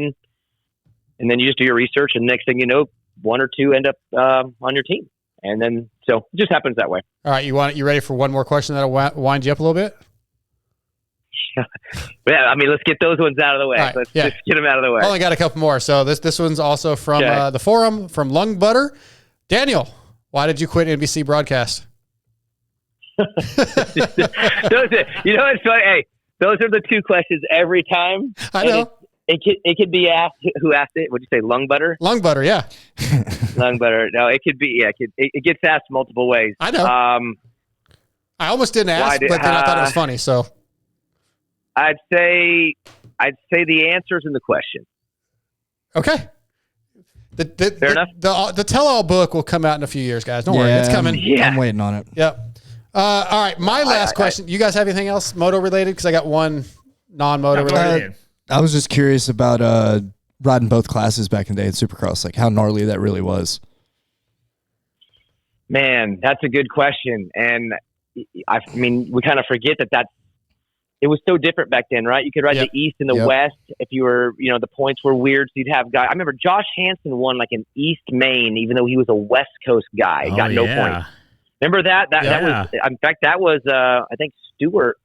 then you just do your research, and next thing you know, one or two end up on your team. And then, so it just happens that way. All right. You ready for one more question that'll wind you up a little bit? Yeah, I mean, let's get those ones out of the way. Right, Let's just get them out of the way. Only got a couple more. So this one's also from the forum, from Lung Butter. Daniel, why did you quit NBC broadcast? It's funny. Hey, those are the two questions every time. I know. It could be asked who asked it. Would you say Lung Butter? Lung Butter, yeah. Lung Butter. No, it could be. Yeah, it gets asked multiple ways. I know. I almost didn't ask, but then I thought it was funny. So I'd say the answer's in the question. Okay. Fair enough. The tell-all book will come out in a few years, guys. Don't worry, it's coming. I'm waiting on it. Yep. All right, my last question. You guys have anything else moto related? Because I got one non-moto related. I was just curious about riding both classes back in the day in Supercross, like how gnarly that really was. Man, that's a good question. And I mean, we kind of forget that it was so different back then, right? You could ride the East and the West. If you were, the points were weird. So you'd have guys. I remember Josh Hansen won like an East Main, even though he was a West Coast guy. Got no points. Remember that? That was, in fact, that was, I think Stewart.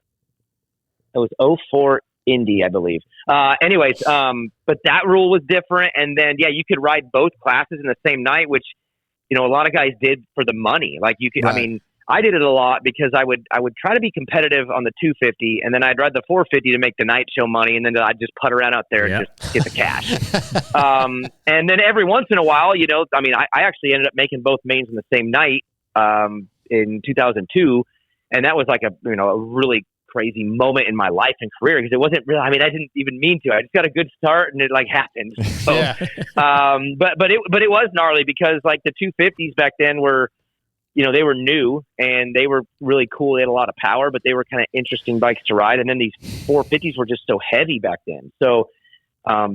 It was 04 Indy, I believe. Anyways, but that rule was different. And then, you could ride both classes in the same night, which, a lot of guys did for the money. Like you could, I mean, I did it a lot because I would try to be competitive on the 250, and then I'd ride the 450 to make the night show money, and then I'd just putt around out there and just get the cash. And then every once in a while, I mean, I actually ended up making both mains in the same night in 2002, and that was like a really crazy moment in my life and career because it wasn't really. I mean, I didn't even mean to. I just got a good start, and it happened. So, but it was gnarly because like the 250s back then were. They were new and they were really cool. They had a lot of power, but they were kind of interesting bikes to ride. And then these 450s were just so heavy back then. So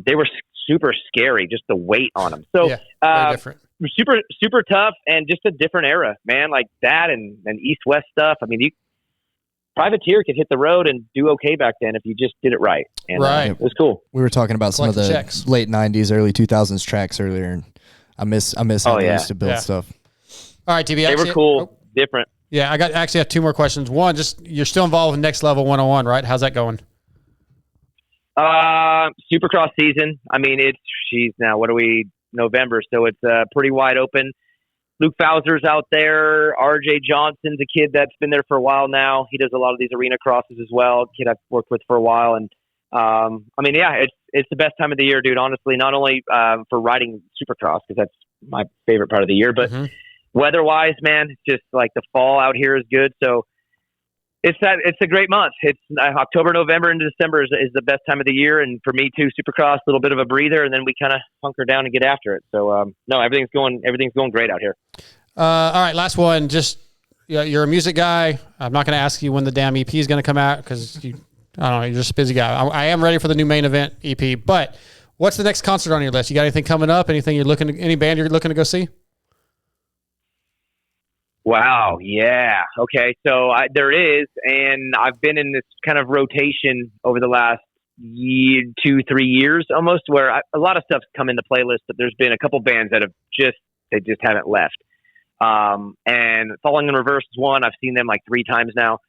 they were super scary, just the weight on them. So very different. Super, super tough and just a different era, man, like that and East-West stuff. I mean, privateer could hit the road and do okay back then if you just did it right. And it was cool. We were talking about some of the late 90s, early 2000s tracks earlier. And I miss how they used to build stuff. All right, TB. They were cool, different. Yeah, I actually have two more questions. One, just you're still involved with Next Level 101, right? How's that going? Supercross season. I mean, November, so it's pretty wide open. Luke Fauser's out there. RJ Johnson's a kid that's been there for a while now. He does a lot of these arena crosses as well. A kid I've worked with for a while, and I mean, it's the best time of the year, dude. Honestly, not only for riding Supercross because that's my favorite part of the year, but weather-wise, man, it's just like the fall out here is good. So it's a great month. It's October, November, into December is the best time of the year, and for me too, Supercross, a little bit of a breather, and then we kind of hunker down and get after it. So no, everything's going great out here. All right, last one. Just you're a music guy. I'm not going to ask you when the damn EP is going to come out because I don't know, you're just a busy guy. I am ready for the new main event EP, but what's the next concert on your list? You got anything coming up? Any band you're looking to go see? Wow. Yeah. Okay. So there is, and I've been in this kind of rotation over the last 2-3 years almost, where a lot of stuff's come in the playlist, but there's been a couple bands that they just haven't left. And Falling in Reverse is one. I've seen them like 3 times now,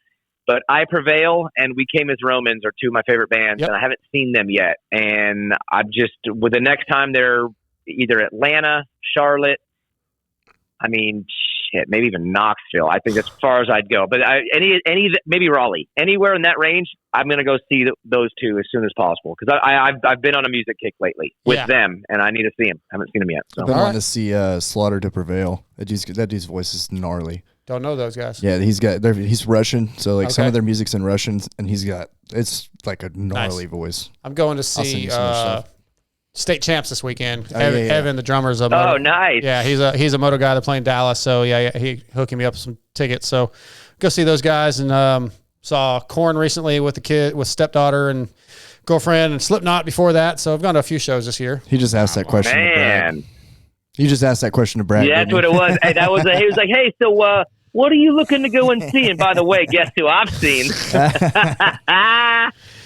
but I Prevail and We Came as Romans are 2 of my favorite bands, and I haven't seen them yet. And I'm just, with the next time they're either Atlanta, Charlotte, I mean, shit, maybe even Knoxville. I think as far as I'd go, but maybe Raleigh, anywhere in that range, I'm going to go see those 2 as soon as possible. Cause I've been on a music kick lately with them, and I need to see them. I haven't seen them yet. So. I've been wanting to see Slaughter to Prevail. That dude's voice is gnarly. Don't know those guys. Yeah, he's Russian, so like some of their music's in Russian, and it's like a gnarly voice. I'm going to see State Champs this weekend. Evan, the drummer's a moto. Oh, nice. Yeah, he's a moto guy. They're playing Dallas, so yeah, he hooking me up some tickets. So go see those guys. And saw Korn recently with stepdaughter and girlfriend, and Slipknot before that. So I've gone to a few shows this year. He just asked that question. Man, you just asked that question to Brad. Yeah, that's what it was. Hey, he was like, "Hey, so what are you looking to go and see?" And by the way, guess who I've seen?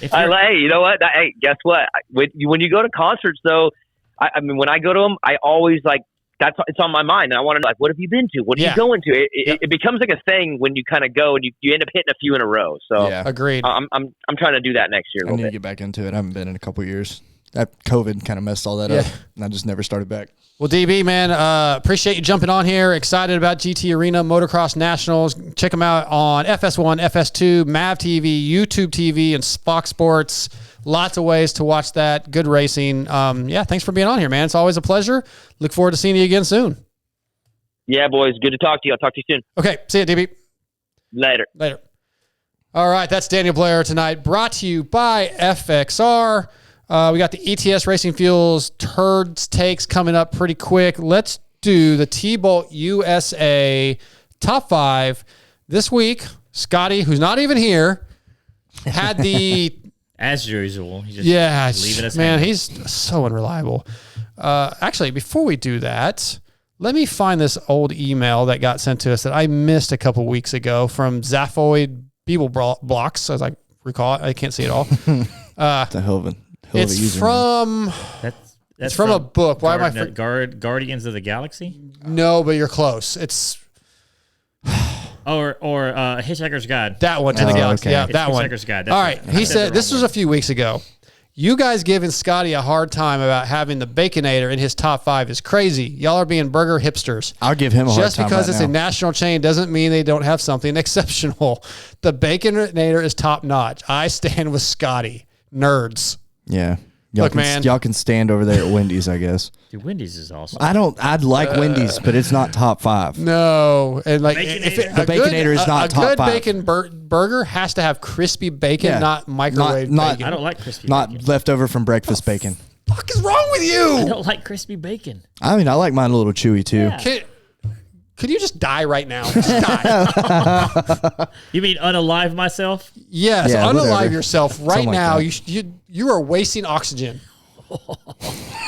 Hey, you know what? Hey, guess what? When you go to concerts, though, I mean, when I go to them, I always like it's on my mind. And I want to know, like, what have you been to? What are you going to? It becomes like a thing when you kind of go and you end up hitting a few in a row. So agreed. I'm trying to do that next year. I need to get back into it. I haven't been in a couple of years. That COVID kind of messed all that up, and I just never started back. Well, DB, man, appreciate you jumping on here. Excited about GT Arena Motocross Nationals. Check them out on FS1, FS2, MAV TV, YouTube TV, and Fox Sports. Lots of ways to watch that. Good racing. Thanks for being on here, man. It's always a pleasure. Look forward to seeing you again soon. Yeah, boys. Good to talk to you. I'll talk to you soon. Okay. See you, DB. Later. All right. That's Daniel Blair tonight. Brought to you by FXR. We got the ETS Racing Fuels Turds takes coming up pretty quick. Let's do the TBolt USA top 5 this week. Scotty, who's not even here, had the as usual. Leave it as man. He's so unreliable. Actually, before we do that, let me find this old email that got sent to us that I missed a couple weeks ago from Zaphoid Beeble Blocks, as I recall it. I can't see it all. It's a hell of a it's from that's from a book. Why am I Guardians of the Galaxy? No, but you're close. It's or Hitchhiker's Guide. That one to the Galaxy. Okay. Yeah, that one. Hitchhiker's Guide. All right. He said this was a few weeks ago. You guys giving Scotty a hard time about having the Baconator in his top 5 is crazy. Y'all are being burger hipsters. I'll give him a hard time. Just because it's a national chain doesn't mean they don't have something exceptional. The Baconator is top notch. I stand with Scotty. Nerds. Yeah. Look, man. Y'all can stand over there at Wendy's, I guess. Dude, Wendy's is awesome. I'd like Wendy's, but it's not top 5. No. And like, the Baconator is not top 5. A good bacon burger has to have crispy bacon, not microwave bacon. I don't like crispy bacon. Not leftover from breakfast bacon. Fuck is wrong with you? I don't like crispy bacon. I mean, I like mine a little chewy, too. Yeah. Could you just die right now? Just die. You mean unalive myself? Yes, unalive yourself right now. You are wasting oxygen.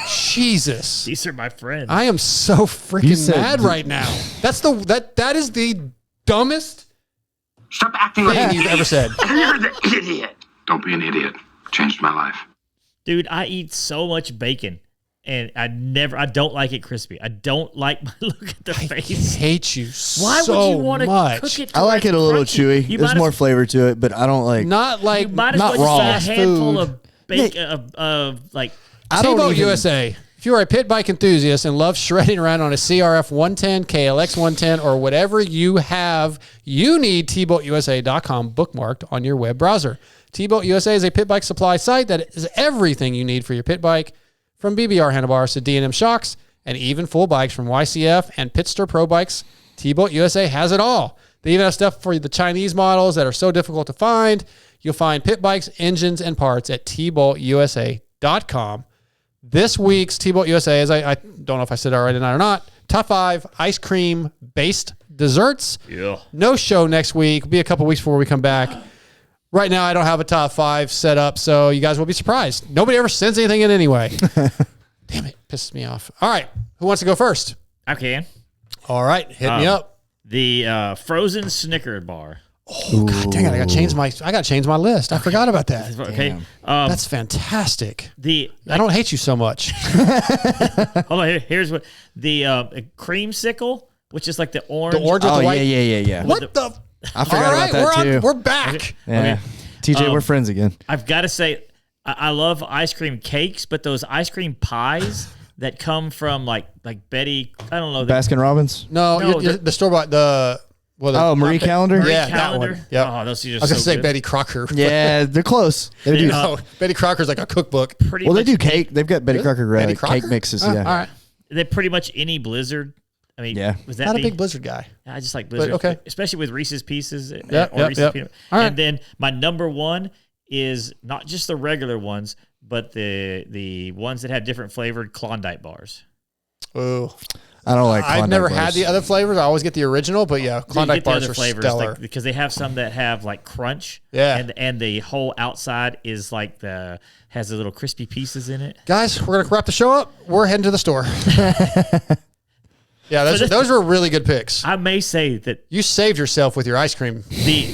Jesus. These are my friends. I am so freaking mad right now. That is the dumbest Stop acting like you've ever said. You're the idiot. Don't be an idiot. Changed my life. Dude, I eat so much bacon. And I don't like it crispy. I don't like my look at the face. I hate you so much. Why would you want to cook it? I like it a little chewy. There's more flavor to it, but I don't like. Not raw. Fast a handful food. of bacon, like TBolt USA. If you are a pit bike enthusiast and love shredding around on a CRF 110, KLX 110, or whatever you have, you need TBoltUSA.com bookmarked on your web browser. TBolt USA is a pit bike supply site that is everything you need for your pit bike, from BBR handlebars to D&M shocks, and even full bikes from YCF and Pitster Pro Bikes. TBolt USA has it all. They even have stuff for the Chinese models that are so difficult to find. You'll find pit bikes, engines, and parts at TBoltUSA.com. This week's TBolt USA, as I don't know if I said it already or not, top 5 ice cream based desserts. Yeah. No show next week. It'll be a couple weeks before we come back. Right now, I don't have a top 5 set up, so you guys will be surprised. Nobody ever sends anything in anyway. Damn it. Pisses me off. All right. Who wants to go first? I can. All right. Hit me up. The frozen Snicker bar. Oh, God dang it. I got to change my list. I forgot about that. Okay. That's fantastic. I I don't hate you so much. Hold on. Here's what the creamsicle, which is like the orange. The orange with the white. Yeah. What the? I forgot about that too. We're back. Yeah. Okay. TJ, we're friends again. I've got to say, I love ice cream cakes, but those ice cream pies that come from like Betty, I don't know. Baskin Robbins? No, the store bought Marie Calendar? Marie Yeah, Calendar. that one. Yep. Oh, those are I was so going to say good. Betty Crocker. Yeah, they're close. They do. No, Betty Crocker's like a cookbook. Pretty Well, they much do cake. They've got Betty Crocker, Betty Crocker? cake mixes. All Yeah. right. They're pretty much any Blizzard. I mean, Yeah. was that Not a big Blizzard guy. I just like Blizzard. okay. Especially with Reese's Pieces. Yep, or Reese's Peanut. All right. And then my number one is not just the regular ones, but the ones that have different flavored Klondike bars. Ooh. I don't like Klondike I've never bars. had the other flavors. I always get the original, but yeah, Klondike bars are stellar. because they have some that have like crunch. Yeah. And the whole outside is like has the little crispy pieces in it. Guys, we're going to wrap the show up. We're heading to the store. Yeah, those were really good picks. I may say that You saved yourself with your ice cream. that may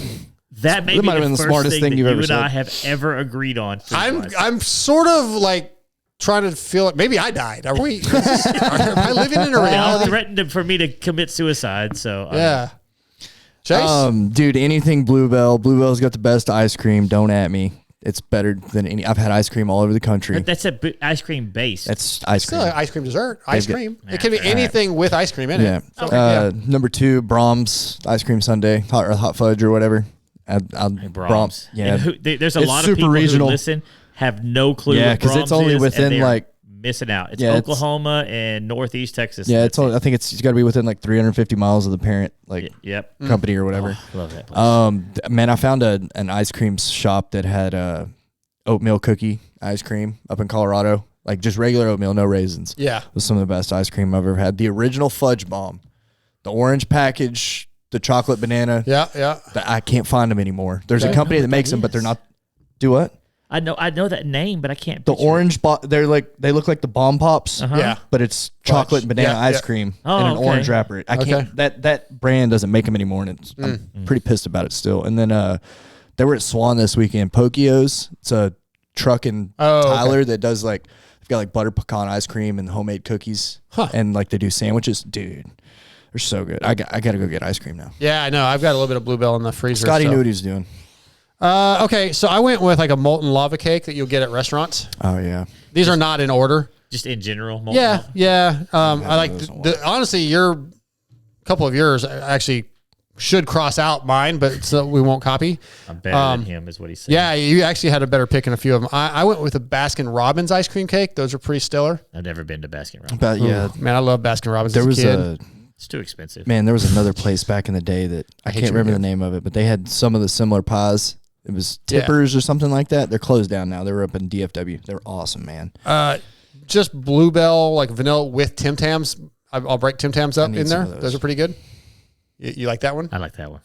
That be might have been the first smartest thing thing that you've you ever and said. I have ever agreed on. I'm sort of like trying to feel like maybe I died. Are we? Am I living in a Y'all reality? threatened for me to commit suicide, so Yeah. Chase? Dude, anything Bluebell. Bluebell's got the best ice cream. Don't at me. It's better than any. I've had ice cream all over the country. that's ice cream base. That's ice Still cream. an ice cream dessert. Ice got- cream. It can be anything with ice cream in Yeah. it. So, Number 2, Brahms ice cream sundae, hot fudge or whatever. Brahms. Yeah. And there's a It's lot of super people regional. who listen have no clue. Yeah, what 'cause it's Brahms only is, within, and they're like- missing out. It's Yeah, it's- Oklahoma and Northeast Texas. Yeah, That's I think it's got to be within like 350 miles of the parent Yep. company or whatever. Love that place. Man, I found an ice cream shop that had oatmeal cookie ice cream up in Colorado, like just regular oatmeal, no raisins. Yeah. It was some of the best ice cream I've ever had. The original fudge bomb, the orange package, the chocolate banana. Yeah. I can't find them anymore. There's a company that makes them, but they're not. Do what? I know that name, but I can't. The picture orange, they look like the bomb pops. Uh-huh. Yeah. But it's chocolate and banana Yeah, ice yeah. cream Oh, in an okay. orange wrapper. I can't. That brand doesn't make them anymore, and I'm pretty pissed about it still. And then they were at Swan this weekend. Pokios. It's a truck in Tyler that does they've got like butter pecan ice cream and homemade cookies, and like they do sandwiches. Dude, they're so good. I got to go get ice cream now. Yeah, I know. I've got a little bit of Bluebell in the freezer. Scotty so. knew what he was doing. Okay, so I went with like a molten lava cake that you'll get at restaurants. Oh yeah. These are not in order. just in general. Yeah. I like honestly, your couple of yours actually should cross out mine, but so we won't copy. I'm better than him, is what he said. Yeah, you actually had a better pick in a few of them. I went with a Baskin Robbins ice cream cake. Those are pretty stellar. I've never been to Baskin Robbins. But yeah, Man, I love Baskin Robbins. there as was a kid. It's too expensive. There was another place back in the day that I hate can't you remember the again. name of it, but they had some of the similar pies. It was Tippers or something like that. They're closed down now. They were up in DFW. They were awesome, man. Just Bluebell, like vanilla with Tim Tams. I'll break Tim Tams up need in some there. of those. Those are pretty good. You like that one? I like that one.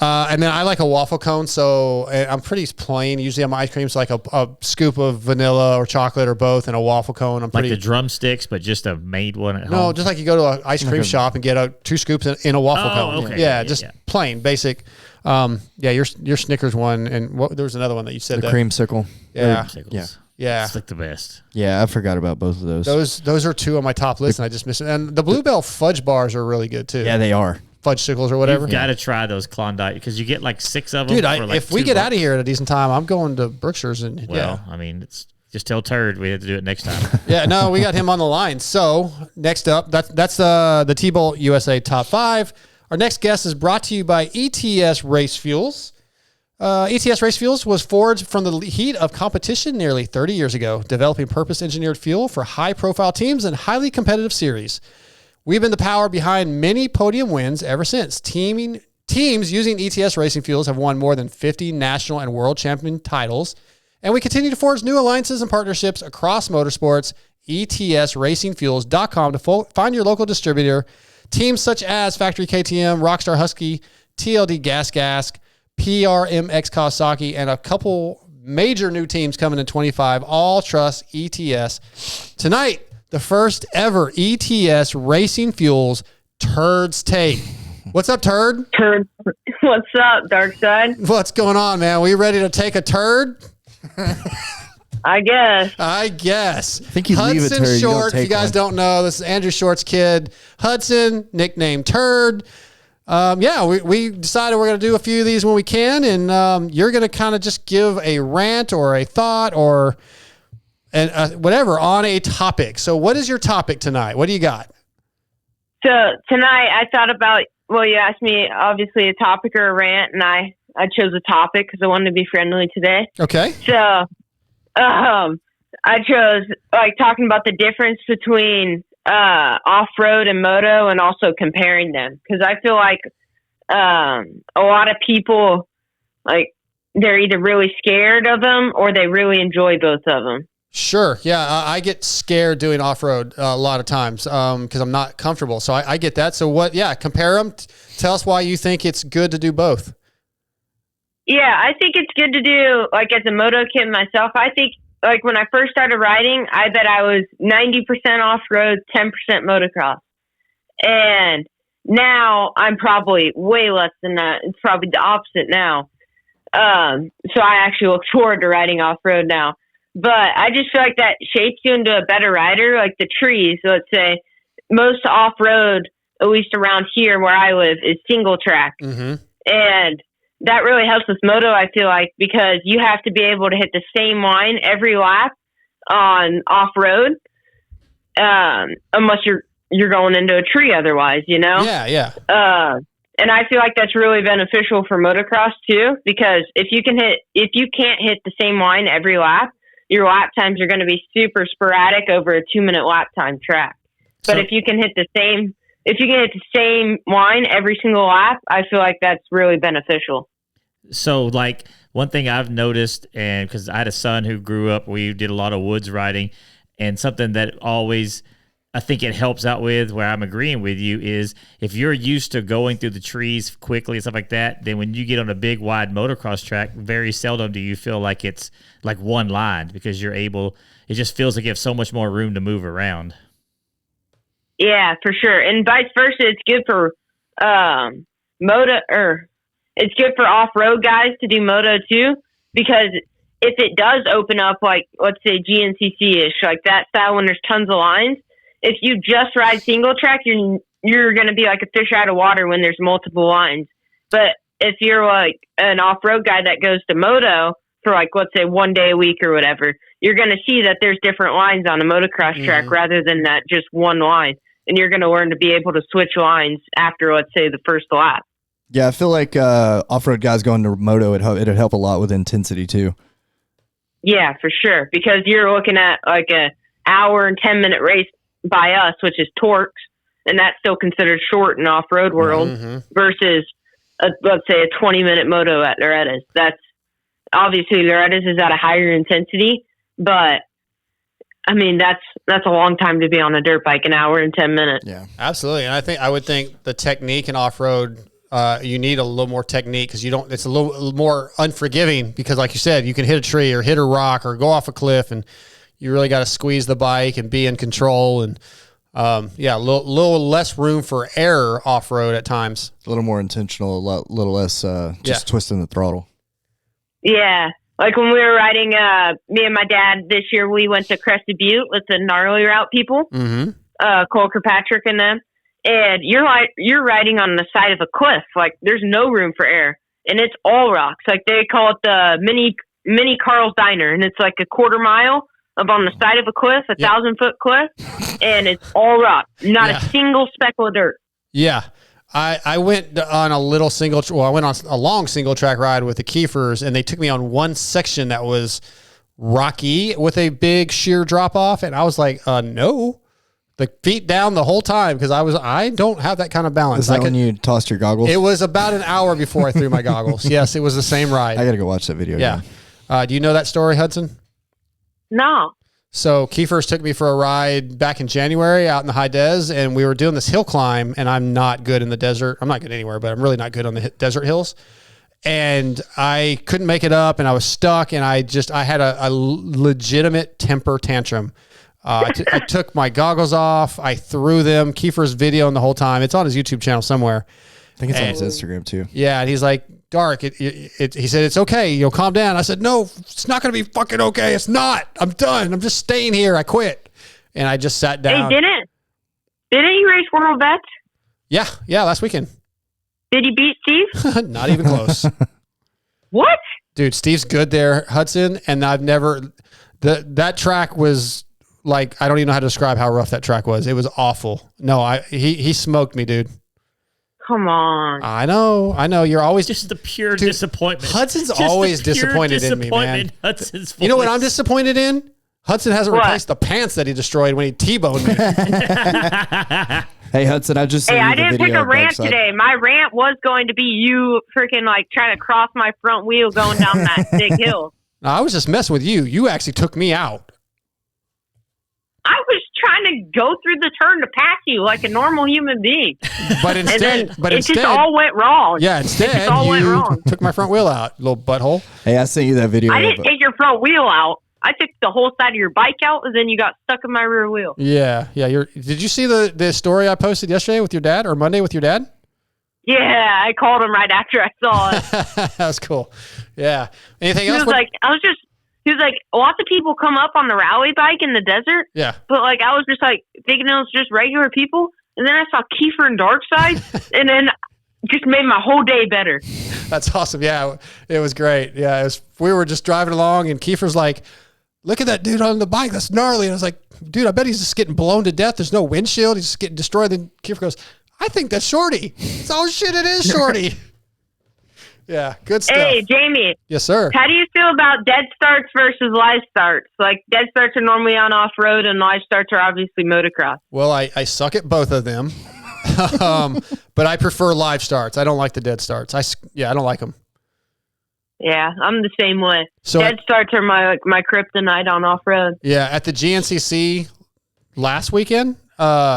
And then I like a waffle cone. So I'm pretty plain. Usually on my ice cream, it's like a scoop of vanilla or chocolate or both, and a waffle cone. I'm Like pretty. the drumsticks, but just a made one at home. No, just like you go to an ice cream shop and get 2 scoops in a waffle cone. okay. Yeah, Yeah, just yeah. plain, basic. Your Snickers one, and there was another one that you said The that. creamsicle. Yeah, Sickles. Yeah. yeah. It's like the best. Yeah, I forgot about both of those. Those are 2 on my top list, and I just missed it. And the Bluebell fudge bars are really good too. Yeah, they are. Fudge sickles or whatever. You've got to try those Klondike because you get like 6 of them. Dude, for like if we $2. get out of here at a decent time, I'm going to Brookshire's and Well, I mean, it's Just tell Turd we have to do it next time. Yeah, no, we got him on the line. So next up, that's the TBolt USA Top 5. Our next guest is brought to you by ETS Race Fuels. ETS Race Fuels was forged from the heat of competition nearly 30 years ago, developing purpose-engineered fuel for high-profile teams and highly competitive series. We've been the power behind many podium wins ever since. Teams using ETS Racing Fuels have won more than 50 national and world champion titles, and we continue to forge new alliances and partnerships across motorsports. ETSRacingFuels.com to find your local distributor. Teams such as Factory KTM, Rockstar Husky, TLD Gas, PRMX Kawasaki, and a couple major new teams coming in 25 all trust ETS. Tonight, the first ever ETS Racing Fuels Turd's Take. What's up, Turd? Turd. What's up, Dark Side? What's going on, man? We ready to take a turd? I guess. I think you leave a turd. Short, if you guys don't know, this is Andrew Short's kid, Hudson, nicknamed Turd. We decided we're going to do a few of these when we can, and you're going to kind of just give a rant or a thought or whatever on a topic. So what is your topic tonight? What do you got? So tonight I thought about, well, you asked me obviously a topic or a rant, and I chose a topic because I wanted to be friendly today. Okay. So I chose talking about the difference between off-road and moto, and also comparing them, because I feel like a lot of people, they're either really scared of them or they really enjoy both of them. Sure. Yeah. I get scared doing off-road a lot of times because I'm not comfortable. So I get that. So compare them. Tell us why you think it's good to do both. Yeah, I think it's good to do, as a moto kid myself. I think, when I first started riding, I bet I was 90% off-road, 10% motocross. And now I'm probably way less than that. It's probably the opposite now. So I actually look forward to riding off-road now. But I just feel like that shapes you into a better rider, like the trees. So let's say most off-road, at least around here where I live, is single track. Mm-hmm. And that really helps with moto, I feel like, because you have to be able to hit the same line every lap on off-road, unless you're going into a tree otherwise, you know? Yeah. And I feel like that's really beneficial for motocross too, because if you can't hit the same line every lap, your lap times are going to be super sporadic over a 2-minute lap time track. But if you can hit the same line every single lap, I feel like that's really beneficial. So, one thing I've noticed, and because I had a son who grew up, we did a lot of woods riding, and something that always I think it helps out with, where I'm agreeing with you, is if you're used to going through the trees quickly and stuff like that, then when you get on a big, wide motocross track, very seldom do you feel like it's like one line, because it just feels like you have so much more room to move around. Yeah, for sure. And vice versa, it's good for it's good for off-road guys to do moto too, because if it does open up, let's say GNCC-ish, like that style when there's tons of lines, if you just ride single track, you're going to be like a fish out of water when there's multiple lines. But if you're an off-road guy that goes to moto for let's say 1 day a week or whatever, you're going to see that there's different lines on a motocross track rather than that just one line. And you're going to learn to be able to switch lines after, let's say, the first lap. Yeah, I feel like off-road guys going to moto, it'd help a lot with intensity too. Yeah, for sure. Because you're looking at a hour and 10-minute race by us, which is Torx, and that's still considered short in off-road world, versus, let's say, a 20-minute moto at Loretta's. That's obviously Loretta's is at a higher intensity, but I mean, that's a long time to be on a dirt bike, an hour and 10 minutes. Yeah, absolutely. And I would think the technique in off-road, you need a little more technique, because it's a little more unforgiving, because like you said, you can hit a tree or hit a rock or go off a cliff, and you really got to squeeze the bike and be in control. And a little less room for error off-road at times. A little more intentional, a little less just twisting the throttle. Yeah. Like when we were riding, me and my dad this year, we went to Crested Butte with the gnarly route people, Cole Kirkpatrick and them. And you're riding on the side of a cliff. There's no room for air, and it's all rocks. They call it the mini Carl's Diner, and it's a 1/4 mile up on the side of a cliff, 1,000-foot cliff, and it's all rock. Not a single speckle of dirt. Yeah. I went on a little I went on a long single track ride with the Kiefers, and they took me on one section that was rocky with a big sheer drop off. And I was like, no, the feet down the whole time. Cause I don't have that kind of balance. Is that when you tossed your goggles? It was about an hour before I threw my goggles. Yes. It was the same ride. I got to go watch that video. Yeah. Do you know that story, Hudson? No. So Kiefers took me for a ride back in January out in the high des, and we were doing this hill climb, and I'm not good in the desert. I'm not good anywhere, but I'm really not good on the desert hills. And I couldn't make it up, and I was stuck, and I had a legitimate temper tantrum. I took my goggles off. I threw them. Kiefer's videoing the whole time. It's on his YouTube channel somewhere. I think it's on his Instagram too. Yeah, and he's like, Dark, he said, it's okay. Calm down. I said, no, it's not going to be fucking okay. It's not. I'm done. I'm just staying here. I quit. And I just sat down. Hey, didn't you race World Vets? Yeah, last weekend. Did you beat Steve? Not even close. What? Dude, Steve's good there, Hudson, and I've never that track was like, I don't even know how to describe how rough that track was. It was awful. No, he smoked me, dude. Come on. I know. You're always just the pure disappointment. Hudson's just always disappointed in me, man. Hudson's you know what I'm disappointed in? Hudson hasn't replaced the pants that he destroyed when he T-boned me. Hey, Hudson, I just I didn't pick a rant today. My rant was going to be you freaking trying to cross my front wheel going down that big hill. No, I was just messing with you. You actually took me out. I was trying to go through the turn to pass you like a normal human being. But instead, it just all went wrong. Yeah, instead, you took my front wheel out, little butthole. Hey, I sent you that video. I didn't take your front wheel out. I took the whole side of your bike out, and then you got stuck in my rear wheel. Yeah. Did you see the story I posted yesterday with your dad, or Monday with your dad? Yeah, I called him right after I saw it. That was cool. Yeah. Anything else? He was like, lots of people come up on the rally bike in the desert. Yeah. But I was just thinking it was just regular people. And then I saw Kiefer and Darkside, and then just made my whole day better. That's awesome. Yeah, it was great. Yeah, we were just driving along, and Kiefer's like, look at that dude on the bike. That's gnarly. And I was like, dude, I bet he's just getting blown to death. There's no windshield. He's just getting destroyed. Then Kiefer goes, I think that's Shorty. Oh, shit, it is Shorty. Yeah, good stuff. Hey, Jamie. Yes, sir. How do you feel about dead starts versus live starts? Dead starts are normally on off-road, and live starts are obviously motocross. Well, I suck at both of them, but I prefer live starts. I don't like the dead starts. I don't like them. Yeah, I'm the same way. So dead starts are my kryptonite on off-road. Yeah, at the GNCC last weekend,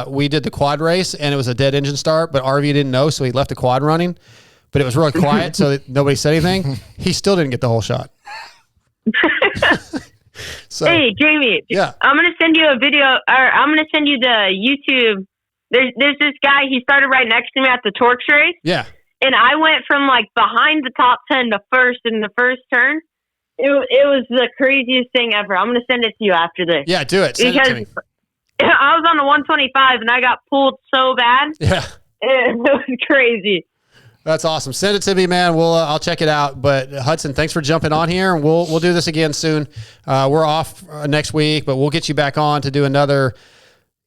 we did the quad race, and it was a dead engine start, but RV didn't know, so he left the quad running. But it was really quiet, so nobody said anything. He still didn't get the whole shot. So, hey, Jamie. Yeah. I'm going to send you a video, or I'm going to send you the YouTube. There's this guy, he started right next to me at the Torx race. Yeah. And I went from behind the top 10 to first in the first turn. It was the craziest thing ever. I'm going to send it to you after this. Yeah, do it. Send it to me. I was on the 125 and I got pulled so bad. Yeah. It was crazy. That's awesome. Send it to me, man. I'll check it out. But Hudson, thanks for jumping on here, and we'll do this again soon. We're off next week, but we'll get you back on to do another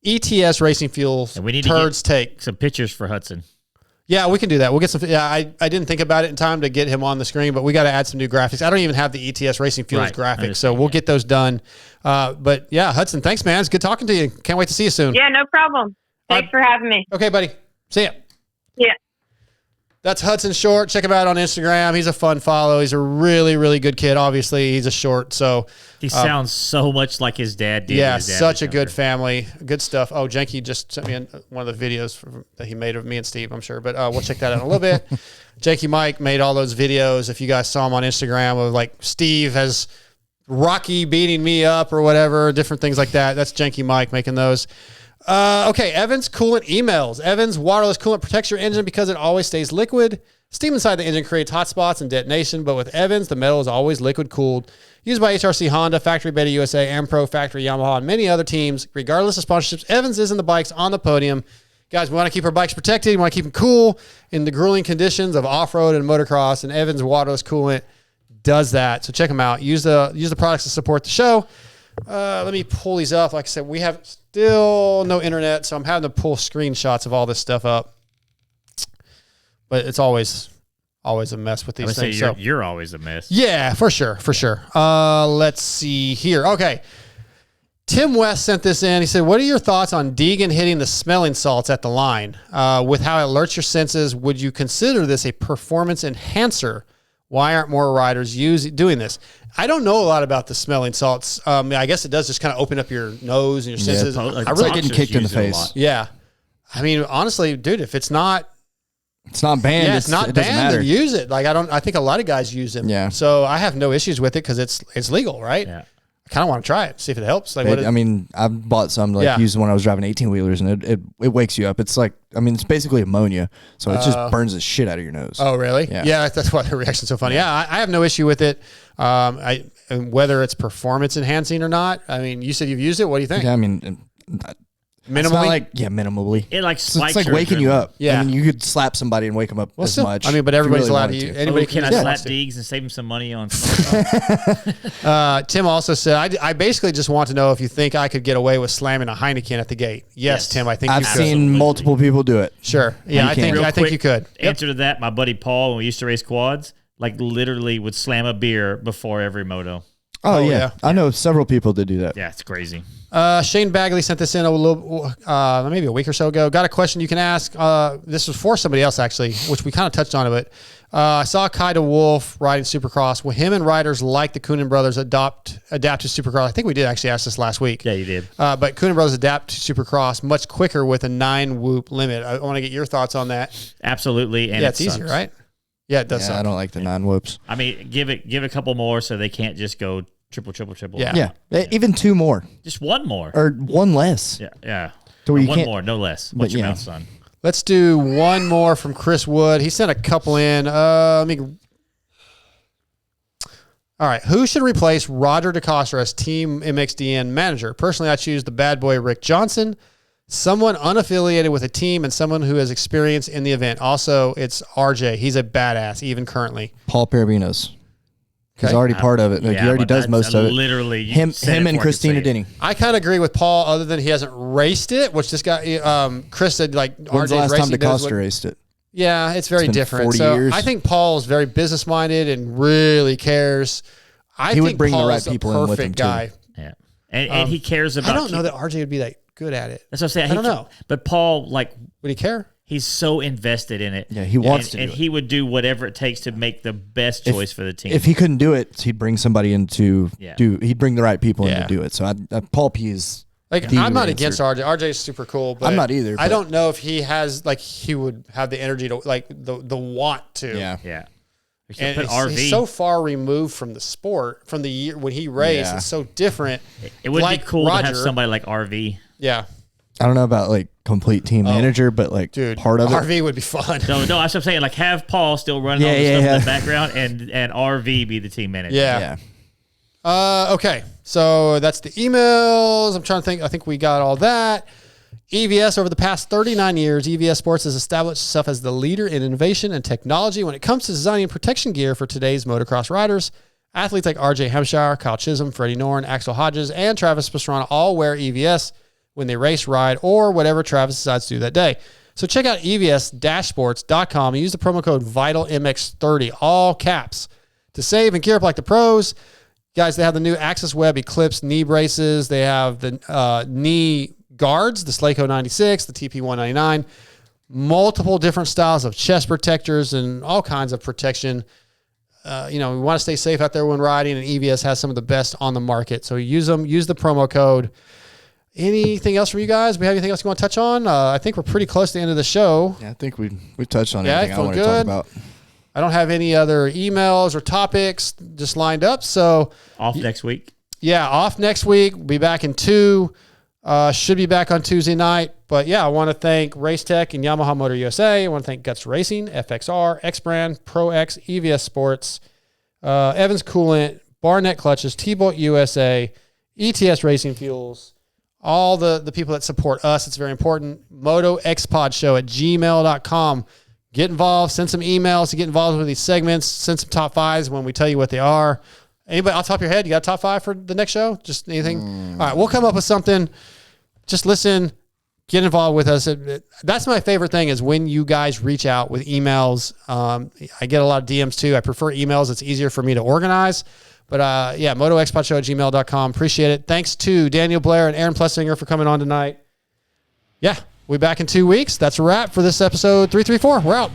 ETS Racing Fuels. And we need Turd's to get some pictures for Hudson. Yeah, we can do that. We'll get some. Yeah, I didn't think about it in time to get him on the screen, but we got to add some new graphics. I don't even have the ETS Racing Fuels graphics, so we'll get those done. But yeah, Hudson, thanks, man. It's good talking to you. Can't wait to see you soon. Yeah, no problem. Thanks for having me. Okay, buddy. See ya. Yeah. That's Hudson Short. Check him out on Instagram. He's a fun follow. He's a really, really good kid. Obviously, he's a short, so he sounds so much like his dad did. Yeah, his dad such a good family. Good stuff. Oh, Janky just sent me one of the videos that he made of me and Steve, I'm sure, but we'll check that out in a little bit. Janky Mike made all those videos. If you guys saw him on Instagram of Steve has Rocky beating me up or whatever, different things like that. That's Janky Mike making those. Okay, Evans Coolant emails. Evans waterless coolant protects your engine because it always stays liquid. Steam inside the engine creates hot spots and detonation, but with Evans, the metal is always liquid cooled. Used by HRC Honda, Factory Beta USA, Ampro, Factory Yamaha, and many other teams. Regardless of sponsorships, Evans is in the bikes on the podium. Guys, we want to keep our bikes protected. We want to keep them cool in the grueling conditions of off-road and motocross, and Evans waterless coolant does that. So check them out. Use the products to support the show. Let me pull these up. Like I said, we have still no internet, so I'm having to pull screenshots of all this stuff up. But it's always a mess with these things. You're always a mess. Yeah, for sure. Let's see here. Okay. Tim West sent this in. He said, what are your thoughts on Deegan hitting the smelling salts at the line? With how it alerts your senses, would you consider this a performance enhancer? Why aren't more riders doing this? I don't know a lot about the smelling salts. I guess it does just kind of open up your nose and your senses. I really getting kicked in the face. Yeah. I mean, honestly, dude, if it's not banned. Yeah, it's not banned. Then use it. Like I think a lot of guys use them. Yeah. So I have no issues with it because it's legal, right? Yeah. I kind of want to try it, see if it helps. Like, I bought some using when I was driving 18-wheelers, and it wakes you up. It's like, it's basically ammonia, so it just burns the shit out of your nose. Oh, really? Yeah. That's why the reaction's so funny. Yeah, I have no issue with it. Whether it's performance enhancing or not. I mean, you said you've used it. What do you think? Yeah, minimally. Minimally. It spikes. It's like waking you up. Yeah. You could slap somebody and wake them up as much. But everybody's allowed to. Anybody can I slap Deegs and save him some money on? Tim also said, I basically just want to know if you think I could get away with slamming a Heineken at the gate. Yes, Tim, I think I've seen multiple people do it. Sure. Yeah, I think you could. Answer to that, my buddy Paul, when we used to race quads, literally would slam a beer before every moto. Oh yeah. I know several people that do that. Yeah, it's crazy. Shane Bagley sent this in a little, maybe a week or so ago. Got a question you can ask. This was for somebody else, actually, which we kind of touched on it. I saw Kai DeWolf riding Supercross. Will him and riders like the Coolant brothers adapt to Supercross? I think we did actually ask this last week. Yeah, you did. But Coolant brothers adapt to Supercross much quicker with a 9-whoop limit. I want to get your thoughts on that. Absolutely. And it's easier, right? Yeah, it does. I don't like the 9 whoops. Give it a couple more so they can't just go triple. Yeah. Even 2 more. Just 1 more. Or 1 less. Yeah. To where you 1 can't, more, no less. What's your mouth, son? Let's do 1 more from Chris Wood. He sent a couple in. All right. Who should replace Roger DeCoster as Team MXDN manager? Personally, I choose the bad boy Rick Johnson, someone unaffiliated with a team and someone who has experience in the event. Also, it's RJ. He's a badass, even currently. Paul Parabinos. He's already part of it. He already does most of it. Literally, him and Christina Denny. I kind of agree with Paul, other than he hasn't raced it, which this guy, Chris said, When's the last time DeCoster raced it? Yeah, it's very different. 40 years. I think Paul is very business minded and really cares. He would bring Paul's the right people in with him guy. Too. Yeah, and he cares about. I don't know that RJ would be that good at it. That's what I'm saying. I don't know, but Paul, would he care? He's so invested in it. Yeah, he wants to. And he would do whatever it takes to make the best choice for the team. If he couldn't do it, he'd bring somebody in to do. He'd bring the right people in to do it. So Paul P is. I'm not against RJ. RJ is super cool, but I'm not either. I don't know if he has he would have the energy to the want to. Yeah. And he's so far removed from the sport, from the year when he raced. It's so different. It would be cool to have somebody like RV. Yeah. I don't know about complete team manager, but part of it. RV would be fun. No, that's what I'm saying. Have Paul still running all the stuff in the background and RV be the team manager. Yeah. Okay. So that's the emails. I'm trying to think. I think we got all that. EVS, over the past 39 years, EVS Sports has established itself as the leader in innovation and technology when it comes to designing protection gear for today's motocross riders. Athletes like RJ Hampshire, Kyle Chisholm, Freddie Norn, Axel Hodges, and Travis Pastrana all wear EVS when they race, ride, or whatever Travis decides to do that day. So check out evs-sports.com and use the promo code VITALMX30, all caps, to save and gear up like the pros. Guys, they have the new Access Web Eclipse knee braces. They have the knee guards, the Slaco 96, the TP 199, multiple different styles of chest protectors and all kinds of protection. We want to stay safe out there when riding, and EVS has some of the best on the market. So use them, use the promo code. Anything else from you guys? We have anything else you want to touch on? I think we're pretty close to the end of the show. Yeah, I think we touched on everything I want to talk about. I don't have any other emails or topics just lined up. So off next week. Yeah, off next week. We'll be back in 2. Should be back on Tuesday night. But yeah, I want to thank Racetech and Yamaha Motor USA. I want to thank Guts Racing, FXR, X-Brand, Pro X, EVS Sports, Evans Coolant, Barnett Clutches, TBolt USA, ETS Racing Fuels, all the people that support us. It's very important. MotoXpod@gmail.com. Get involved. Send some emails to get involved with these segments. Send some top 5s when we tell you what they are. Anybody off the top of your head? You got a top 5 for the next show? Just anything? All right, we'll come up with something. Just listen, get involved with us. That's my favorite thing is when you guys reach out with emails. I get a lot of DMs too. I prefer emails. It's easier for me to organize. But MotoXpodShow@gmail.com. Appreciate it. Thanks to Daniel Blair and Aaron Plessinger for coming on tonight. Yeah, we'll be back in 2 weeks. That's a wrap for this episode 334. We're out.